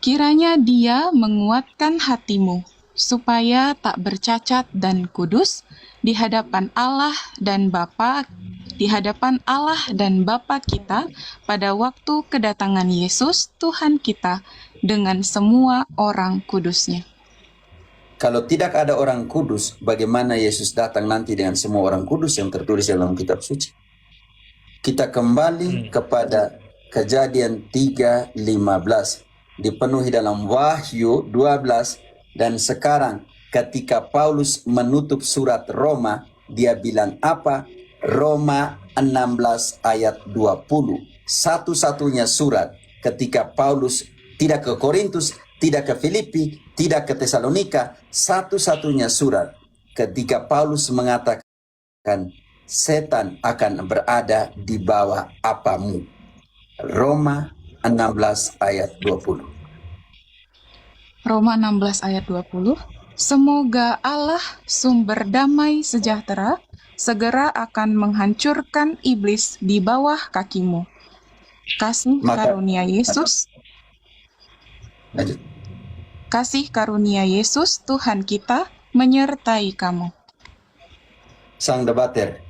kiranya Dia menguatkan hatimu, supaya tak bercacat dan kudus di hadapan Allah dan Bapa kita pada waktu kedatangan Yesus Tuhan kita dengan semua orang kudusnya. Kalau tidak ada orang kudus, bagaimana Yesus datang nanti dengan semua orang kudus yang tertulis dalam kitab suci? Kita kembali kepada Kejadian 3:15, dipenuhi dalam Wahyu 12, dan sekarang ketika Paulus menutup surat Roma, dia bilang apa? Roma 16 ayat 20. Satu-satunya surat ketika Paulus tidak ke Korintus, tidak ke Filipi, tidak ke Tesalonika, satu-satunya surat ketika Paulus mengatakan setan akan berada di bawah apamu. Roma 16 ayat 20. Roma 16 ayat 20, semoga Allah sumber damai sejahtera segera akan menghancurkan iblis di bawah kakimu. Lanjut. Kasih karunia Yesus Tuhan kita menyertai kamu. Sang debater,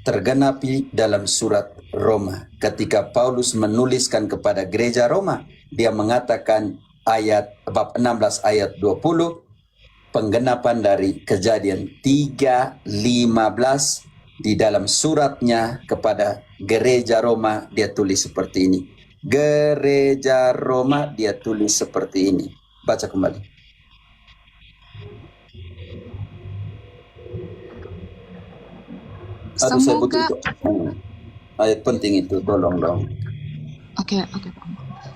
tergenapi dalam surat Roma. Ketika Paulus menuliskan kepada gereja Roma, dia mengatakan bab 16 ayat 20, penggenapan dari Kejadian 3:15 di dalam suratnya kepada gereja Roma, dia tulis seperti ini. Gereja Roma, dia tulis seperti ini. Baca kembali. Aduh, saya butuh itu. Ayat penting itu, tolong dong. Oke.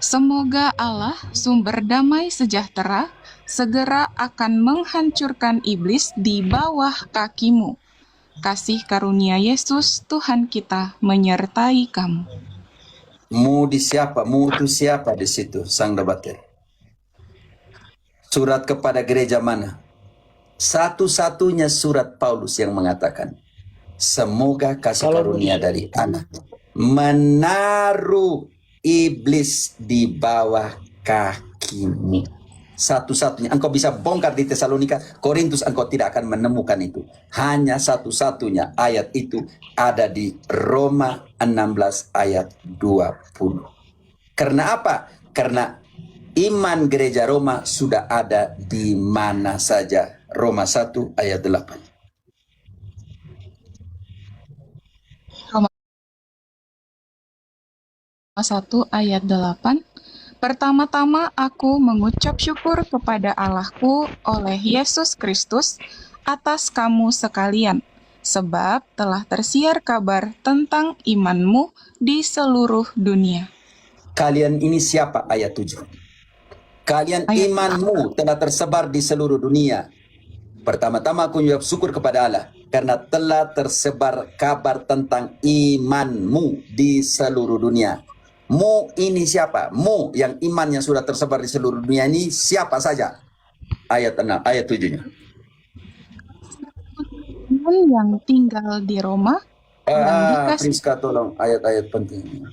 Semoga Allah sumber damai sejahtera segera akan menghancurkan iblis di bawah kakimu. Kasih karunia Yesus Tuhan kita menyertai kamu. Mu di siapa? Mu itu siapa di situ, sang debater? Surat kepada gereja mana? Satu-satunya surat Paulus yang mengatakan, semoga kasih karunia dari Anak menaruh iblis di bawah kakimu. Satu-satunya. Engkau bisa bongkar di Tesalonika, Korintus, engkau tidak akan menemukan itu. Hanya satu-satunya ayat itu ada di Roma 16 ayat 20. Karena apa? Karena iman gereja Roma sudah ada di mana saja. Roma 1 ayat 8. Roma 1 ayat 8. Pertama-tama aku mengucap syukur kepada Allahku oleh Yesus Kristus atas kamu sekalian, sebab telah tersiar kabar tentang imanmu di seluruh dunia. Kalian ini siapa? Ayat 7. Kalian imanmu telah tersebar di seluruh dunia. Pertama-tama aku mengucap syukur kepada Allah karena telah tersebar kabar tentang imanmu di seluruh dunia. Mu ini siapa? Mu yang imannya sudah tersebar di seluruh dunia ini siapa saja? Ayat 6, ayat 7-nya. Yang tinggal di Roma, Priska tolong ayat-ayat penting.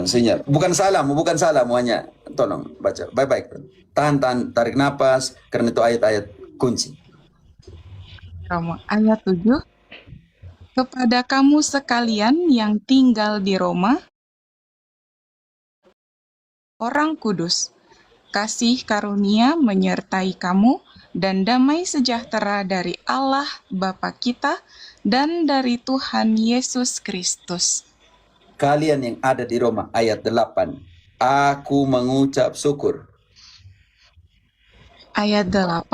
Senyap. Bukan salah, hanya tolong baca. Baik-baik. Tahan, tarik napas karena itu ayat-ayat kunci. Roma ayat 7. Kepada kamu sekalian yang tinggal di Roma, orang kudus, kasih karunia menyertai kamu dan damai sejahtera dari Allah Bapa kita dan dari Tuhan Yesus Kristus. Kalian yang ada di Roma, ayat 8. Aku mengucap syukur. Ayat 8.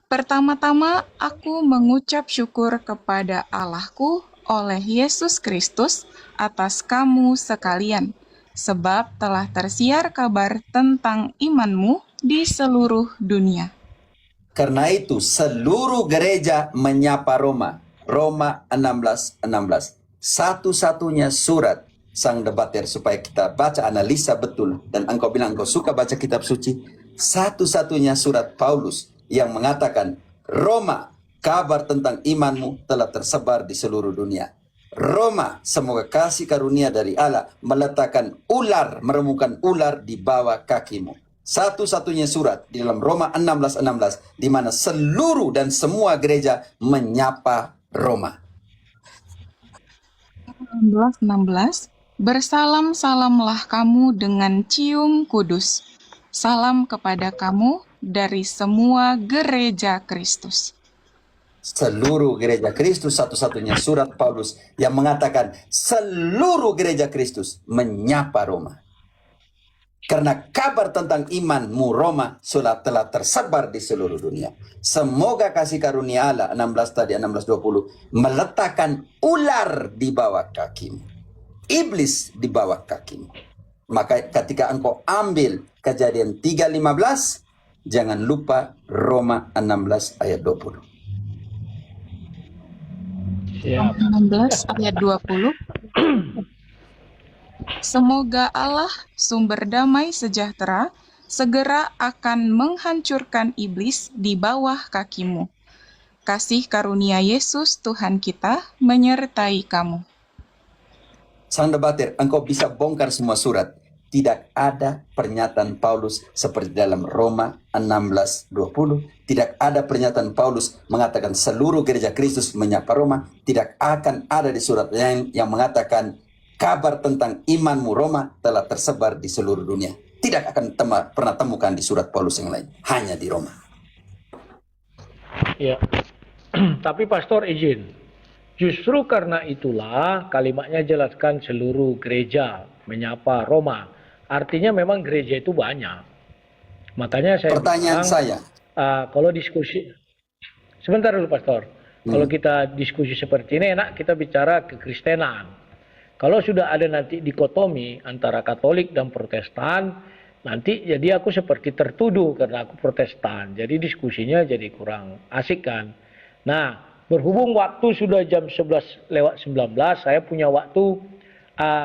Pertama-tama aku mengucap syukur kepada Allahku oleh Yesus Kristus atas kamu sekalian, sebab telah tersiar kabar tentang imanmu di seluruh dunia. Karena itu seluruh gereja menyapa Roma. Roma 16:16. Satu-satunya surat sang debater supaya kita baca analisa betul dan engkau bilang engkau suka baca kitab suci. Satu-satunya surat Paulus yang mengatakan Roma, kabar tentang imanmu telah tersebar di seluruh dunia. Roma, semoga kasih karunia dari Allah meletakkan ular, meremukan ular di bawah kakimu. Satu-satunya surat di dalam Roma 16:16 di mana seluruh dan semua gereja menyapa Roma. 16:16 Bersalam-salamlah kamu dengan cium kudus. Salam kepada kamu dari semua gereja Kristus. Seluruh gereja Kristus, satu-satunya surat Paulus yang mengatakan seluruh gereja Kristus menyapa Roma. Karena kabar tentang imanmu Roma sudah telah tersebar di seluruh dunia. Semoga kasih karunia Allah 16 tadi 16:20 meletakkan ular di bawah kakimu. Iblis di bawah kakimu. Maka ketika engkau ambil Kejadian 3:15, jangan lupa Roma 16 ayat 20. Siap. 16 ayat 20. Semoga Allah, sumber damai sejahtera, segera akan menghancurkan iblis di bawah kakimu. Kasih karunia Yesus Tuhan kita menyertai kamu. Sang debater, engkau bisa bongkar semua surat. Tidak ada pernyataan Paulus seperti dalam Roma 16:20. Tidak ada pernyataan Paulus mengatakan seluruh gereja Kristus menyapa Roma. Tidak akan ada di surat yang mengatakan kabar tentang imanmu Roma telah tersebar di seluruh dunia. Tidak akan pernah temukan di surat Paulus yang lain. Hanya di Roma. Ya. Tapi pastor izin. Justru karena itulah kalimatnya jelaskan seluruh gereja menyapa Roma. Artinya memang gereja itu banyak. Makanya saya Pertanyaan saya. Kalau diskusi, sebentar dulu pastor. Kalau kita diskusi seperti ini enak kita bicara kekristenan. Kalau sudah ada nanti dikotomi antara Katolik dan Protestan, nanti jadi aku seperti tertuduh karena aku Protestan. Jadi diskusinya jadi kurang asik kan. Nah, berhubung waktu sudah jam 11:19, saya punya waktu,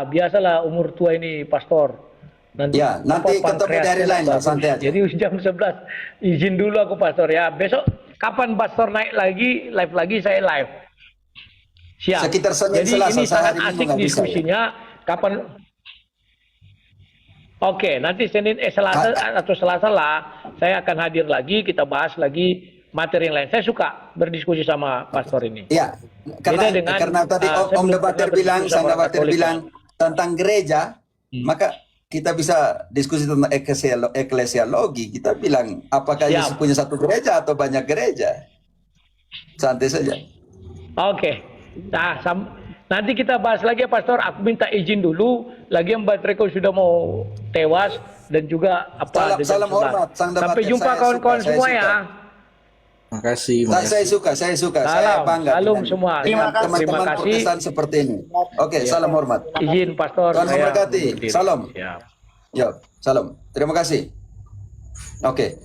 biasalah umur tua ini pastor. Nanti, Ya, nanti ketemu dari lain lah, santai aja. Jadi jam 11, izin dulu aku pastor ya. Besok kapan pastor naik lagi, live lagi, saya live. Siap. Sekitar Senin Jadi Selasa, ini saya sangat hari Minggu asik nggak bisa, diskusinya. Kapan? Oke, nanti Senin Selasa atau Selasa lah, saya akan hadir lagi. Kita bahas lagi materi yang lain. Saya suka berdiskusi sama pastor ini. Ya, Beda karena tadi Om Debater bilang, Sang Debater bilang tentang gereja, maka kita bisa diskusi tentang eklesiologi. Kita bilang apakah Siap. Yesus punya satu gereja atau banyak gereja? Santai saja. Oke. Nah, nanti kita bahas lagi ya Pastor. Aku minta izin dulu. Lagian bateraiku sudah mau tewas dan juga apa? Salam hormat, Sang Debater. Sampai jumpa kawan-kawan semua ya. Makasih. Saya suka. Saya Salam, bangga salam dengan semua. teman-teman Protestan seperti ini. Oke, salam hormat. Izin Pastor. Tuhan saya memberkati. undur diri. Salam. Siap. Ya, salam. Terima kasih. Oke.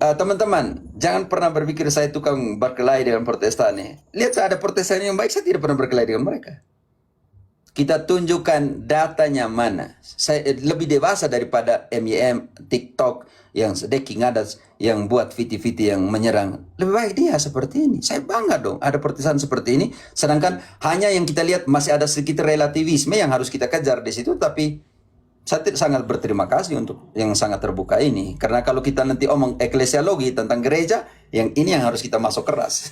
Teman-teman, jangan pernah berpikir saya tukang berkelahi dengan Protestan nih. Lihat ada Protestan yang baik, saya tidak pernah berkelahi dengan mereka. Kita tunjukkan datanya mana. Saya lebih dewasa daripada MYM, TikTok, yang Deki Ngadas, yang buat viti-viti yang menyerang. Lebih baik dia seperti ini. Saya bangga dong ada Protestan seperti ini. Sedangkan hanya yang kita lihat masih ada sedikit relativisme yang harus kita kejar di situ. Tapi saya sangat berterima kasih untuk yang sangat terbuka ini. Karena kalau kita nanti omong eklesiologi tentang gereja, yang ini yang harus kita masuk keras.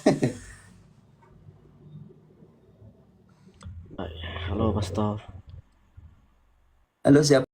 Halo Pastor. Halo, siapa?